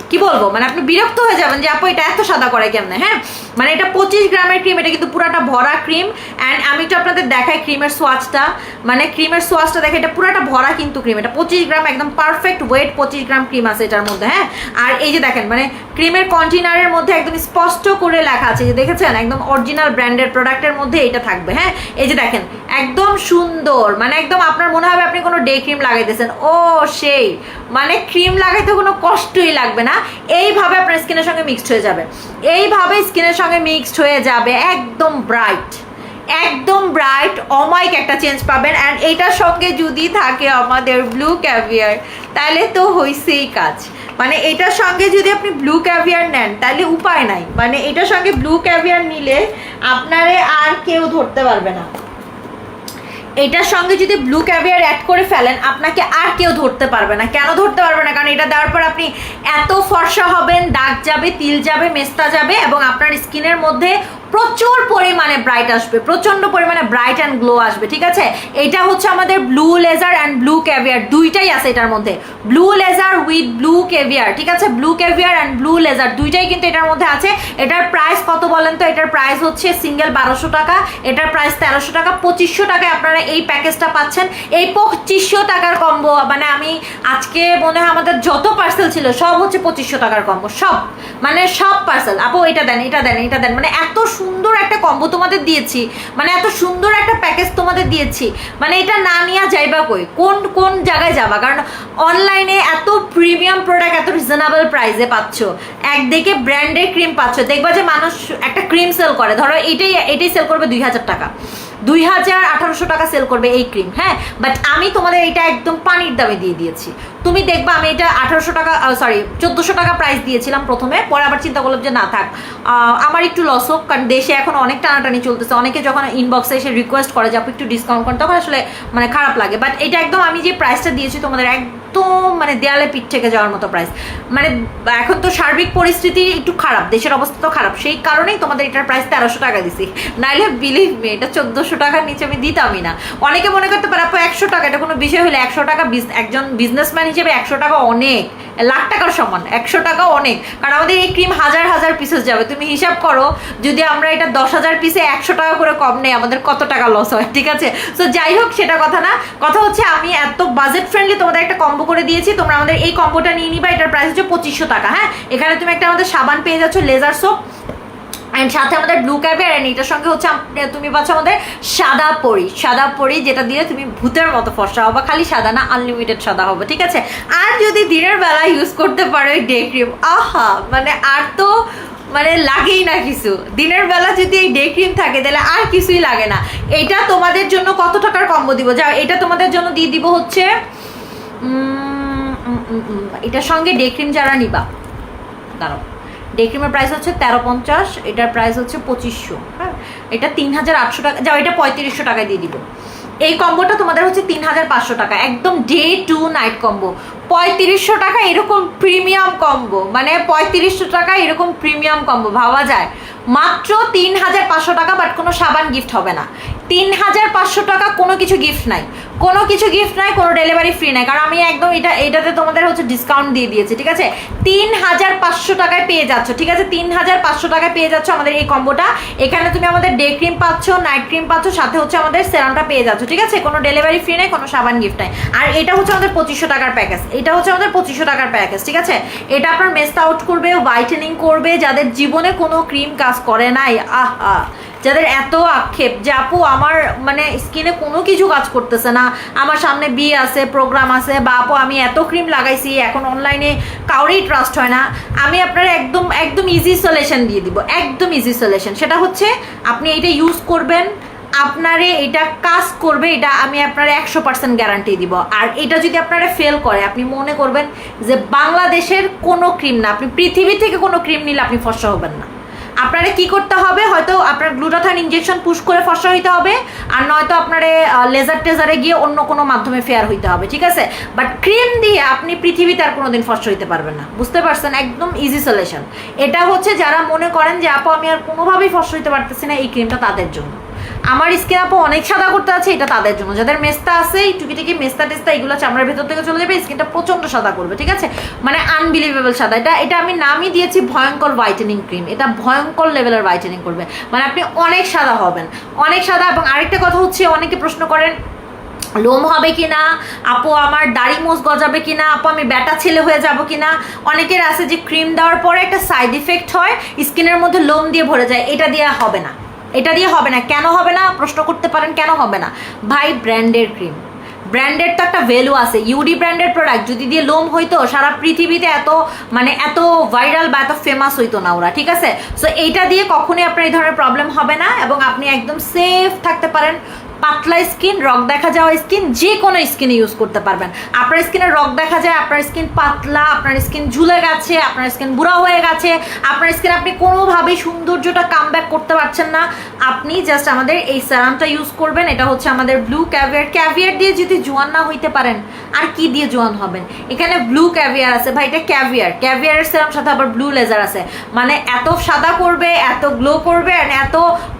কি বলবো, মানে আপনি বিরক্ত হয়ে যাবেন যে আপু এটা এত সাদা করে কেমনে। হ্যাঁ, মানে এটা 25 গ্রামের ক্রিম, এটা কিন্তু পুরাটা ভরা ক্রিম। অ্যান্ড আমি একটু আপনাদের দেখাই ক্রিমের সোয়াচটা, মানে ক্রিমের সোয়াচটা দেখে এটা পুরাটা ভরা কিন্তু ক্রিম। এটা 25 গ্রাম, একদম পারফেক্ট ওয়েট 25 গ্রাম ক্রিম আছে এটার মধ্যে। হ্যাঁ, আর এই যে দেখেন মানে ক্রিমের কন্টেনারের মধ্যে একদম স্পষ্ট করে লেখা আছে, যে দেখেছেন একদম অরিজিনাল ব্র্যান্ডের প্রোডাক্টের মধ্যে এটা থাকবে। হ্যাঁ, এই যে দেখেন একদম সুন্দর, মানে একদম আপনার মনে হবে আপনি কোনো ডে ক্রিম লাগাইতেছেন। ও সেই মানে ক্রিম লাগাইতে কোনো কষ্টই লাগবে না, এইভাবে আপনার স্কিনের সঙ্গে মিক্সড হয়ে যাবে, এইভাবে স্কিনের সঙ্গে মিক্সড হয়ে যাবে, একদম ব্রাইট, একদম ব্রাইট অমাইক একটা চেঞ্জ পাবেন। অ্যান্ড এইটার সঙ্গে যদি থাকে আমাদের ব্লু ক্যাভিয়ার তাহলে তো হইছেই কাজ। মানে এটার সঙ্গে যদি আপনি ব্লু ক্যাভিয়ার নেন তাহলে উপায় নাই, মানে এটার সঙ্গে ব্লু ক্যাভিয়ার নিলে আপনারে আর কেউ ধরতে পারবে না। এটার সঙ্গে যদি ব্লু ক্যাভিয়ার অ্যাড করে ফেলেন আপনাকে আর কেউ ধরতে পারবে না। কেন ধরতে পারবে না? কারণ এটা দেওয়ার পর আপনি এত ফর্সা হবেন, দাগ যাবে, তিল যাবে, মেস্তা যাবে, এবং আপনার স্কিনের মধ্যে প্রচুর পরিমাণে ব্রাইট আসবে, প্রচন্ড পরিমাণে ব্রাইট অ্যান্ড গ্লো আসবে, ঠিক আছে। এটা হচ্ছে আমাদের blue laser and blue caviar, দুইটাই আছে এটার মধ্যে, blue laser with blue caviar, ঠিক আছে। Blue caviar and blue laser দুইটাই কিন্তু এটার মধ্যে আছে। এটার প্রাইস কত বলেন তো? এটার প্রাইস হচ্ছে সিঙ্গেল 1200 টাকা, এটার প্রাইস 1300 টাকা। 2500 টাকায় আপনারা এই প্যাকেজটা পাচ্ছেন। এই 2500 টাকার কম্বো, মানে আমি আজকে মনে হয় আমাদের যত পার্সেল ছিল সব হচ্ছে 2500 টাকার কম্বো, সব মানে সব পার্সেল। আপু এটা দেন, এটা দেন, এটা দেন, মানে এত সুন্দর একটা কম্বো তোমাদের দিয়েছি, মানে এত সুন্দর একটা প্যাকেজ তোমাদের দিয়েছি, মানে এটা না নিয়ে যাইবা কই, কোন কোন জায়গায় যাবা? কারণ অনলাইনে এত প্রিমিয়াম প্রোডাক্ট এত রিজনেবল প্রাইসে পাচ্ছ, একদিকে ব্র্যান্ডের ক্রিম পাচ্ছ। দেখবা যে মানুষ একটা ক্রিম সেল করে, ধরো এটাই সেল করবে 2000 টাকা, 2800 টাকা সেল করবে এই ক্রিম। হ্যাঁ, বাট আমি তোমাদের এটা একদম পানির দামে দিয়ে দিয়েছি। তুমি দেখবা আমি এটা 1800 টাকা, সরি 1400 টাকা প্রাইস দিয়েছিলাম প্রথমে, পরে আবার চিন্তা করলাম যে না থাক, আমার একটু লস হোক, কারণ দেশে এখন অনেক টানাটানি চলতেছে। অনেকে যখন ইনবক্সে এসে রিকোয়েস্ট করে যে আপু একটু ডিসকাউন্ট করেন, তখন আসলে মানে খারাপ লাগে। বাট এটা একদম আমি যে প্রাইসটা দিয়েছি তোমাদের একদম মানে দেয়ালে পিঠ থেকে যাওয়ার মতো প্রাইস। মানে এখন তো সার্বিক পরিস্থিতি একটু খারাপ, দেশের অবস্থা তো খারাপ, সেই কারণেই তোমাদের এটার প্রাইস 1300 টাকা দিছি। নাইলে বিলিভ মি এটা 1400 টাকার নিচে আমি দিতামই না। অনেকে মনে করতে পারে আপু 100 টাকা, এটা কোনো বিষয় হলে 100 টাকা একজন বিজনেসম্যান হিসেবে 100 টাকা অনেক, লাখ টাকার সমান। 100 টাকা অনেক, কারণ আমাদের এই ক্রিম হাজার হাজার পিসেস যাবে। তুমি হিসাব করো যদি আমরা এটা 10,000 পিসে 100 টাকা করে কম নেই, আমাদের কত টাকা লস হয়, ঠিক আছে। সো যাই হোক, সেটা কথা না, কথা হচ্ছে আমি এত বাজেট ফ্রেন্ডলি তোমাদের একটা কম্বো করে দিয়েছি। তোমরা আমাদের এই কম্বোটা নিয়ে নিবা। এটার প্রাইস হচ্ছে 2500 টাকা। হ্যাঁ, এখানে তুমি একটা আমাদের সাবান পেয়ে যাচ্ছ, লেজার সোপ, অ্যান্ড সাথে আমাদের ব্লু ক্যাভিয়ার, অ্যান্ড এটার সঙ্গে হচ্ছে তুমি পাচ্ছ আমাদের সাদা পরি যেটা দিয়ে তুমি ভূতের মতো ফর্সা হবে, খালি সাদা না, আনলিমিটেড সাদা হবে, ঠিক আছে। আর যদি দিনের বেলা ইউজ করতে পারো এই ডে ক্রিম, আহা মানে আর তো মানে লাগেই না কিছু। দিনের বেলা যদি এই ডে ক্রিম থাকে তাহলে আর কিছুই লাগে না। এটা তোমাদের জন্য কত টাকার কম্বো দিব, যা এটা তোমাদের জন্য দিয়ে দিব হচ্ছে এটার সঙ্গে ডে ক্রিম যারা নিবা, দাঁড়াও, ডে ক্রিমের প্রাইস হচ্ছে 1350, এটার প্রাইস হচ্ছে 2500, হ্যাঁ এটা 3800 টাকা, যাও এটা 3500 টাকায় দিয়ে দিব। এই কম্বোটা তোমাদের হচ্ছে 3500 টাকা, একদম ডে টু নাইট কম্বো। 3500 টাকা এরকম প্রিমিয়াম কম্বো, মানে 3500 টাকা এরকম প্রিমিয়াম কম্বো ভাবা যায়। মাত্র 3500 টাকা, বাট কোনো সাবান গিফট হবে না। 3500 টাকা কোনো কিছু গিফট নাই, কোনো কিছু গিফট নাই, কোনো ডেলিভারি ফ্রি নাই, কারণ আমি একদম এটাতে তোমাদের হচ্ছে ডিসকাউন্ট দিয়ে দিয়েছি, ঠিক আছে। 3500 টাকায় পেয়ে যাচ্ছ, ঠিক আছে, 3500 টাকায় পেয়ে যাচ্ছ আমাদের এই কম্বোটা। এখানে তুমি আমাদের ডে ক্রিম পাচ্ছ, নাইট ক্রিম পাচ্ছ, সাথে হচ্ছে আমাদের সেরামটা পেয়ে যাচ্ছ, ঠিক আছে। কোনো ডেলিভারি ফ্রি নাই, কোনো সাবান গিফট নাই। আর এটা হচ্ছে আমাদের 2500 টাকার প্যাকেজ, এটা হচ্ছে আমাদের 2500 টাকার প্যাকেজ, ঠিক আছে। এটা আপনার মেস্ট আউট করবে, হোয়াইটেনিং করবে, যাদের জীবনে কোনো ক্রিম কাজ করে নাই, আহা, যাদের এত আক্ষেপ যে আপু আমার মানে স্কিনে কোনো কিছু কাজ করতেছে না, আমার সামনে বিয়ে আছে, প্রোগ্রাম আছে, বা আপু আমি এত ক্রিম লাগাইছি এখন অনলাইনে কাউরেই ট্রাস্ট হয় না, আমি আপনার একদম ইজি সলিউশন দিয়ে দিব, একদম ইজি সলিউশন। সেটা হচ্ছে আপনি এটা ইউজ করবেন, আপনারে এটা কাজ করবে, এটা আমি আপনার 100% গ্যারান্টি দিব। আর এটা যদি আপনারা ফেল করে, আপনি মনে করবেন যে বাংলাদেশের কোনো ক্রিম না, আপনি পৃথিবী থেকে কোনো ক্রিম নিলে আপনি ফর্সা হবেন না। আপনারা কি করতে হবে, হয়তো আপনার গ্লুটাথাইন ইনজেকশন পুশ করে ফর্সা হইতে হবে, আর নয়তো আপনার লেজার টেজারে গিয়ে অন্য কোনো মাধ্যমে ফেয়ার হইতে হবে, ঠিক আছে। বাট ক্রিম দিয়ে আপনি পৃথিবীতে আর কোনোদিন ফর্সা হইতে পারবেন না, বুঝতে পারছেন, একদম ইজি সলিউশন। এটা হচ্ছে যারা মনে করেন যে আপু আমি আর কোনোভাবেই ফর্সা হইতে পারতেছি না, এই ক্রিমটা তাদের জন্য। আমার স্কিন আপু অনেক সাদা করতে আছে, এটা তাদের জন্য। যাদের মেস্তা আছে, এই টুকিটাকি মেস্তা টেস্তা এগুলো চামড়ার ভেতর থেকে চলে যাবে, স্কিনটা প্রচন্ড সাদা করবে, ঠিক আছে, মানে আনবিলিভেবল সাদা। এটা আমি নামই দিয়েছি ভয়ঙ্কর হোয়াইটেনিং ক্রিম, এটা ভয়ঙ্কর লেভেলের হোয়াইটেনিং করবে, মানে আপনি অনেক সাদা হবেন, অনেক সাদা। এবং আরেকটা কথা হচ্ছে, অনেকে প্রশ্ন করেন লোম হবে কিনা আপু, আমার দাড়ি মোজ গজাবে কিনা আপু, আমি ব্যাটা ছেলে হয়ে যাব কিনা। অনেকের আছে যে ক্রিম দেওয়ার পরে একটা সাইড ইফেক্ট হয়, স্কিনের মধ্যে লোম দিয়ে ভরে যায়, এটা দিয়ে হবে না, এটা দিয়ে হবে না। কেন হবে না প্রশ্ন করতে পারেন, কেন হবে না ভাই? ব্র্যান্ডের ক্রিম, ব্র্যান্ডের তো একটা ভ্যালু আছে। ইউডি ব্র্যান্ডের প্রোডাক্ট যদি দিয়ে লোম হইতো, সারা পৃথিবীতে এত ভাইরাল বা এত ফেমাস হইতো না ওরা, ঠিক আছে। সো এইটা দিয়ে কখনোই আপনার এই ধরনের প্রবলেম হবে না, এবং আপনি একদম সেফ থাকতে পারেন। পাতলা স্কিন, রক দেখা যাওয়া স্কিন, যে কোনো স্কিনে ইউজ করতে পারবেন। আপনার স্কিনে রক দেখা যায়, আপনার স্কিন পাতলা, আপনার স্কিন ঝুলে গেছে, আপনার স্কিন বুড়া হয়ে গেছে, আপনার স্কিন আপনি কোনোভাবেই সৌন্দর্যটা কাম ব্যাক করতে পারছেন না, আপনি জাস্ট আমাদের এই সেরামটা ইউজ করবেন। এটা হচ্ছে আমাদের ব্লু ক্যাভিয়ার দিয়ে যদি জোয়ান না হইতে পারেন, আর কি দিয়ে জোয়ান হবেন? এখানে ব্লু ক্যাভিয়ার আছে ভাই, এটা ক্যাভিয়ারের সেরাম, সাথে আবার ব্লু লেজার আছে, মানে এত সাদা করবে, এত গ্লো করবে, আর এত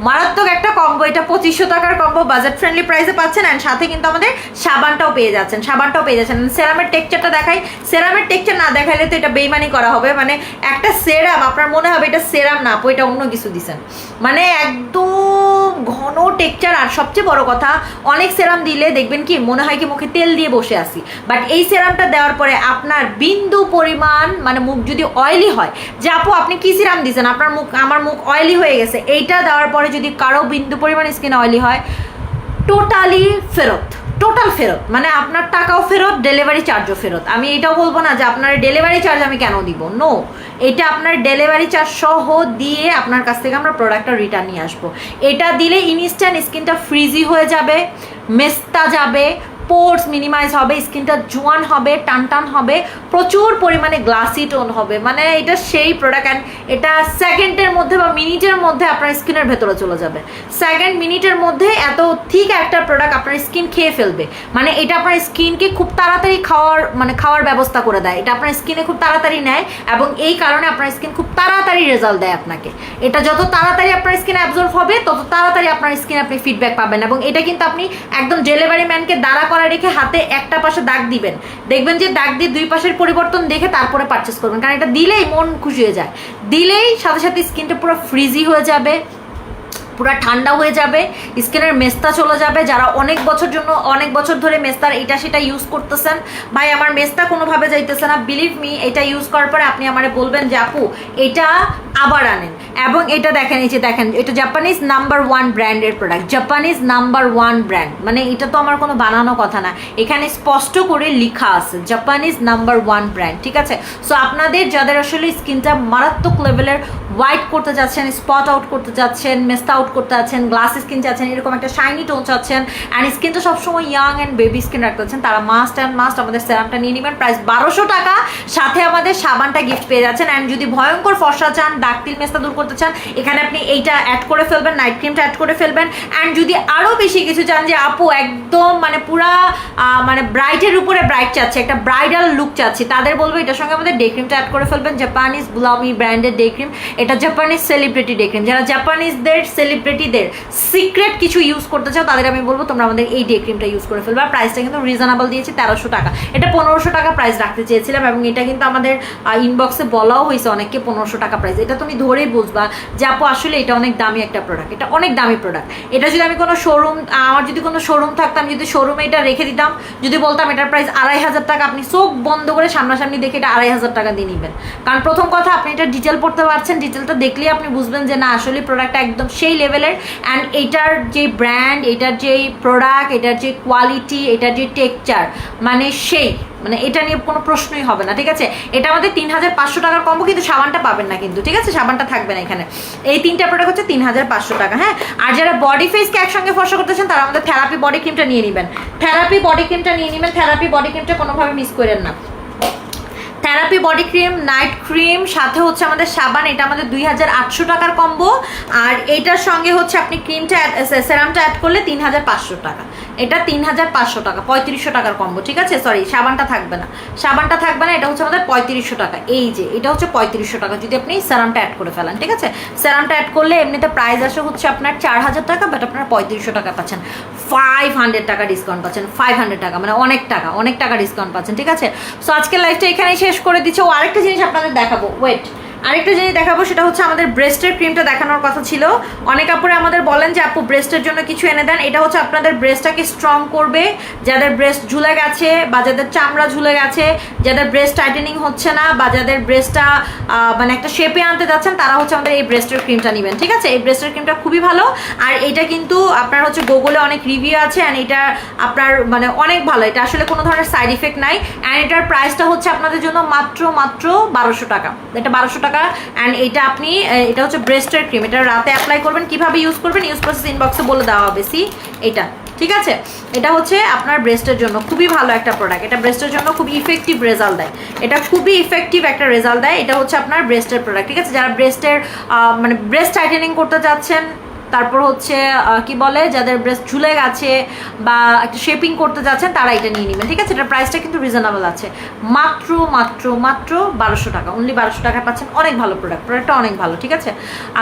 মারাত্মক একটা কম্বো। এটা 2500 টাকার কম্বো, বাজার ফ্রেন্ডলি প্রাইসে পাচ্ছেন। অ্যান্ড সাথে কিন্তু আমাদের সাবানটাও পেয়ে যাচ্ছেন, সেরামের টেক্সচারটা দেখাই, সেরামের টেক্সচার না দেখাইলে তো এটা বেইমানি করা হবে। মানে একটা সেরাম আপনার মনে হবে এটা সেরাম না আপু, এটা অন্য কিছু দিছেন, মানে একদম ঘন টেক্সচার। আর সবচেয়ে বড় কথা, অনেক সেরাম দিলে দেখবেন কি মনে হয় কি মুখে তেল দিয়ে বসে আসি, বাট এই সেরামটা দেওয়ার পরে আপনার বিন্দু পরিমাণ, মানে মুখ যদি অয়েলি হয়, যে আপু আপনি কি সিরাম দিয়েছেন, আমার মুখ অয়েলি হয়ে গেছে, এইটা দেওয়ার পরে যদি কারো বিন্দু পরিমাণ স্কিন অয়েলি হয়, টোটাল ফেরত, মানে আপনার টাকাও ফেরত, ডেলিভারি চার্জও ফেরত। আমি এটাও বলবো না যে আপনার ডেলিভারি চার্জ আমি কেন দিব, নো, এটা আপনার ডেলিভারি চার্জ সহ দিয়ে আপনার কাছ থেকে আমরা প্রোডাক্টটা রিটার্ন নিয়ে আসবো। এটা দিলে ইনস্ট্যান্ট স্কিনটা ফ্রিজি হয়ে যাবে, মেস্তা যাবে, পোর্স মিনিমাইজ হবে, স্কিনটা জোয়ান হবে, টান হবে, প্রচুর পরিমাণে গ্লাসি টোন হবে, মানে এটা সেই প্রোডাক্ট। অ্যান্ড এটা সেকেন্ডের মধ্যে বা মিনিটের মধ্যে আপনার স্কিনের ভেতরে চলে যাবে, সেকেন্ড মিনিটের মধ্যে এত ঠিক একটা প্রোডাক্ট আপনার স্কিন খেয়ে ফেলবে। মানে এটা আপনার স্কিনকে খুব তাড়াতাড়ি খাওয়ার ব্যবস্থা করে দেয়, এটা আপনার স্কিনে খুব তাড়াতাড়ি নেয়, এবং এই কারণে আপনার স্কিন খুব তাড়াতাড়ি রেজাল্ট দেয় আপনাকে। এটা যত তাড়াতাড়ি আপনার স্কিনে অ্যাবজর্ব হবে, তত তাড়াতাড়ি আপনার স্কিন আপনি ফিডব্যাক পাবেন। এবং এটা কিন্তু আপনি একদম ডেলিভারি ম্যানকে দাঁড়া করা রেখে হাতে একটা পাশে দাগ দিবেন, দেখবেন যে দাগ দিয়ে দুই পাশের পরিবর্তন দেখে তারপরে পারচেস করবেন, কারণ এটা দিলেই মন খুশি হয়ে যায়, দিলেই সাথে সাথে স্কিনটা পুরো ফ্রিজি হয়ে যাবে, পুরো ঠান্ডা হয়ে যাবে, স্কিনের মেস্তা চলে যাবে। যারা অনেক বছর ধরে মেস্তার এটা সেটা ইউজ করতেছেন, ভাই আমার মেস্তা কোনোভাবে যাইতেছে না, বিলিভ মি এটা ইউজ করার পরে আপনি আমারে বলবেন যে আপু এটা আবার আনেন। এবং এটা দেখেন, এই যে দেখেন, এটা জাপানিজ নাম্বার 1 ব্র্যান্ডের প্রোডাক্ট, জাপানিজ নাম্বার 1 ব্র্যান্ড, মানে এটা তো আমার কোনো বানানো কথা না, এখানে স্পষ্ট করে লেখা আছে জাপানিজ নাম্বার 1 ব্র্যান্ড, ঠিক আছে। সো আপনাদের যাদের আসলে স্কিনটা মারাত্মক লেভেলের হোয়াইট করতে যাচ্ছেন, স্পট আউট করতে যাচ্ছেন, মেস্তা আউট করতে যাচ্ছেন, গ্লাস স্কিন চাচ্ছেন, এরকম একটা শাইনি টোন চাচ্ছেন, অ্যান্ড স্কিনটা সবসময় ইয়াং অ্যান্ড বেবি স্কিন রাখতে চাচ্ছেন, তারা মাস্ট আমাদের সেরামটা নিয়ে নেবেন। প্রাইস 1200 টাকা, সাথে আমাদের সাবানটা গিফট পেয়ে যাচ্ছেন। অ্যান্ড যদি ভয়ঙ্কর ফর্সা চান, দাগ তিল মেস্তা দূর করতে চান, এখানে আপনি এইটা অ্যাড করে ফেলবেন, নাইট ক্রিমটা অ্যাড করে ফেলবেন। অ্যান্ড যদি আরও বেশি কিছু চান যে আপু একদম মানে পুরা মানে ব্রাইটের উপরে ব্রাইট চাচ্ছে, একটা ব্রাইডাল লুক চাচ্ছি, তাদের বলবো এটার সঙ্গে আমাদের ডে ক্রিমটা অ্যাড করে ফেলবেন, জাপানিজ ব্লামি ব্র্যান্ডের ডে ক্রিম। এটা জাপানিজ সেলিব্রিটি ডে ক্রিম, যারা জাপানিজদের সেলিব্রিটিদের সিক্রেট কিছু ইউজ করতে চাও তাদের আমি বলবো তোমরা আমাদের এই ডে ক্রিমটা ইউজ করে ফেলবে। আর প্রাইসটা কিন্তু রিজনেবল দিয়েছি, 1300 টাকা, এটা 1500 টাকা প্রাইস রাখতে চেয়েছিলাম, এবং এটা কিন্তু আমাদের ইনবক্সে বলাও হয়েছে অনেককে 1500 টাকা প্রাইস। এটা তুমি ধরেই বুঝবা যে আপু আসলে এটা অনেক দামি একটা প্রোডাক্ট, এটা অনেক দামি প্রোডাক্ট। এটা যদি আমি কোনো শোরুম, আমার যদি কোনো শোরুম থাকতাম, যদি শোরুমে এটা রেখে দিতাম, যদি বলতাম এটার প্রাইস 2500 টাকা, আপনি চোখ বন্ধ করে সামনাসামনি দেখে এটা 2500 টাকা দিয়ে নেবেন। কারণ প্রথম কথা আপনি এটা ডিটেল পড়তে পারছেন, ডিটেলটা দেখলেই আপনি বুঝবেন যে না আসলে প্রোডাক্টটা একদম সেই লেভেলের। অ্যান্ড এটার যে ব্র্যান্ড, এটার যে প্রোডাক্ট, এটার যে কোয়ালিটি, এটার যে টেক্সচার, মানে সেই, মানে এটা নিয়ে কোনো প্রশ্নই হবে না, ঠিক আছে। এটা আমাদের 3500 টাকার কম্বো, কিন্তু সাবানটা পাবেন না কিন্তু, ঠিক আছে, সাবানটা থাকবে না এখানে। এই তিনটা প্রোডাক্ট হচ্ছে 3500 টাকা, হ্যাঁ। আর যারা বডি ফেসকে একসঙ্গে ফর্সা করতেছেন তারা আমাদের থেরাপি বডি ক্রিমটা নিয়ে নেবেন, থেরাপি বডি ক্রিমটা কোনোভাবে মিস করেন না। Therapy body cream, night cream, সাথে হচ্ছে আমাদের সাবান, এটা আমাদের 2800 টাকার কম্বো। আর এইটার সঙ্গে হচ্ছে আপনি ক্রিমটা সেরামটা অ্যাড করলে 3500 টাকা, এটা 3500 টাকা, 3500 টাকার কম্বো, ঠিক আছে। সরি, সাবানটা থাকবে না, এটা হচ্ছে আমাদের 3500 টাকা। এই যে এটা হচ্ছে 3500 টাকা যদি আপনি সেরামটা অ্যাড করে ফেলেন, ঠিক আছে। সেরামটা অ্যাড করলে এমনিতে প্রাইস আসে হচ্ছে আপনার 4000 টাকা, বাট আপনারা 3500 টাকা পাচ্ছেন, 500 টাকা ডিসকাউন্ট পাচ্ছেন, 500 টাকা মানে অনেক টাকা ডিসকাউন্ট পাচ্ছেন, ঠিক আছে। সো আজকের লাইফটা এখানেই শেষ করে দিচ্ছে। ও আরেকটা জিনিস আপনাদের দেখাবো, আরেকটা জিনিস দেখাবো, সেটা হচ্ছে আমাদের ব্রেস্টের ক্রিমটা দেখানোর কথা ছিল। অনেক আপুরে আমাদের বলেন যে আপু ব্রেস্টের জন্য কিছু এনে দেন। এটা হচ্ছে আপনাদের ব্রেস্টটাকে স্ট্রং করবে, যাদের ব্রেস্ট ঝুলে গেছে বা যাদের চামড়া ঝুলে গেছে, যাদের ব্রেস্ট টাইটেনিং হচ্ছে না, বা যাদের ব্রেস্টটা মানে একটা শেপে আনতে যাচ্ছেন, তারা হচ্ছে আমাদের এই ব্রেস্টের ক্রিমটা নেবেন, ঠিক আছে। এই ব্রেস্টের ক্রিমটা খুবই ভালো। আর এটা কিন্তু আপনার হচ্ছে গুগলে অনেক রিভিউ আছে, অ্যান্ড এটা আপনার মানে অনেক ভালো, এটা আসলে কোনো ধরনের সাইড ইফেক্ট নাই। অ্যান্ড এটার প্রাইসটা হচ্ছে আপনাদের জন্য মাত্র 1200 টাকা, এটা 1200 টাকা। অ্যান্ড এটা আপনি, এটা হচ্ছে ব্রেস্টের ক্রিম, এটা রাতে অ্যাপ্লাই করবেন, কিভাবে ইউজ করবেন ইউজ প্রসেস ইনবক্সে বলে দেওয়া হবে, এটা, ঠিক আছে। এটা হচ্ছে আপনার ব্রেস্টের জন্য খুবই ভালো একটা প্রোডাক্ট, এটা ব্রেস্টের জন্য খুব ইফেক্টিভ রেজাল্ট দেয়, এটা খুবই ইফেক্টিভ একটা রেজাল্ট দেয়। এটা হচ্ছে আপনার ব্রেস্টের প্রোডাক্ট, ঠিক আছে। যারা ব্রেস্টের মানে ব্রেস্ট টাইটেনিং করতে যাচ্ছেন, তারপর হচ্ছে কি বলে যাদের ব্রেস্ট ঝুলে গেছে বা একটা শেপিং করতে যাচ্ছেন, তারা এটা নিয়ে নেবেন, ঠিক আছে। এটার প্রাইসটা কিন্তু রিজনেবল আছে, মাত্র 1200 টাকা, অনলি 1200 টাকা পাচ্ছেন। অনেক ভালো প্রোডাক্টটা অনেক ভালো, ঠিক আছে।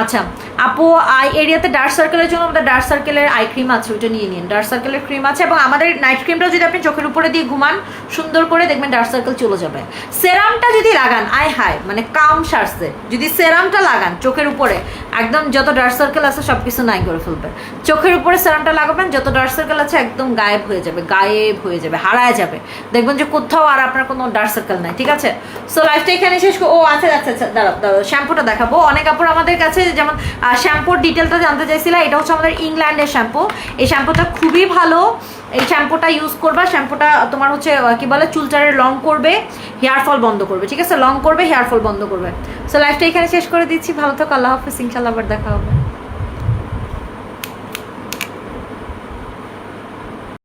আচ্ছা আপু, আই এরিয়াতে ডার্ক সার্কেলের জন্য আমাদের ডার্ক সার্কেলের আই ক্রিম আছে, ওইটা নিয়ে নিন, ডার্ক সার্কেলের ক্রিম আছে। এবং আমাদের নাইট ক্রিমটা যদি আপনি চোখের উপরে দিয়ে ঘুমান সুন্দর করে, দেখবেন ডার্ক সার্কেল চলে যাবে। সেরামটা যদি লাগান, আয় হায় মানে কাম সারছে, যদি সেরামটা লাগান চোখের উপরে, একদম যত ডার্ক সার্কেল আছে সব কিছু নাই করে ফেলবে। চোখের উপরে সেরামটা লাগাবেন, যত ডার্ক সার্কেল আছে একদম গায়েব হয়ে যাবে, হারায় যাবে, দেখবেন যে কোথাও আর আপনার কোনো ডার্ক সার্কেল নাই, ঠিক আছে। সো লাইফটা এখানে শেষ। ও আচ্ছা, দাঁড়াও শ্যাম্পুটা দেখাবো। অনেক আপুর আমাদের কাছে যেমন শ্যাম্পুর ডিটেলটা জানতে চাইছিল, এটা হচ্ছে আমাদের ইংল্যান্ডের শ্যাম্পু। এই শ্যাম্পুটা খুবই ভালো, এই শ্যাম্পুটা ইউজ করবা। শ্যাম্পুটা তোমার হচ্ছে কি বলে চুলচারে লং করবে, হেয়ার ফল বন্ধ করবে, ঠিক আছে, লং করবে, হেয়ার ফল বন্ধ করবে। সো লাইফটা এখানে শেষ করে দিচ্ছি। ভালো থাকো, আল্লাহ হাফেজ, ইনশাআল্লাহ আবার দেখা হবে।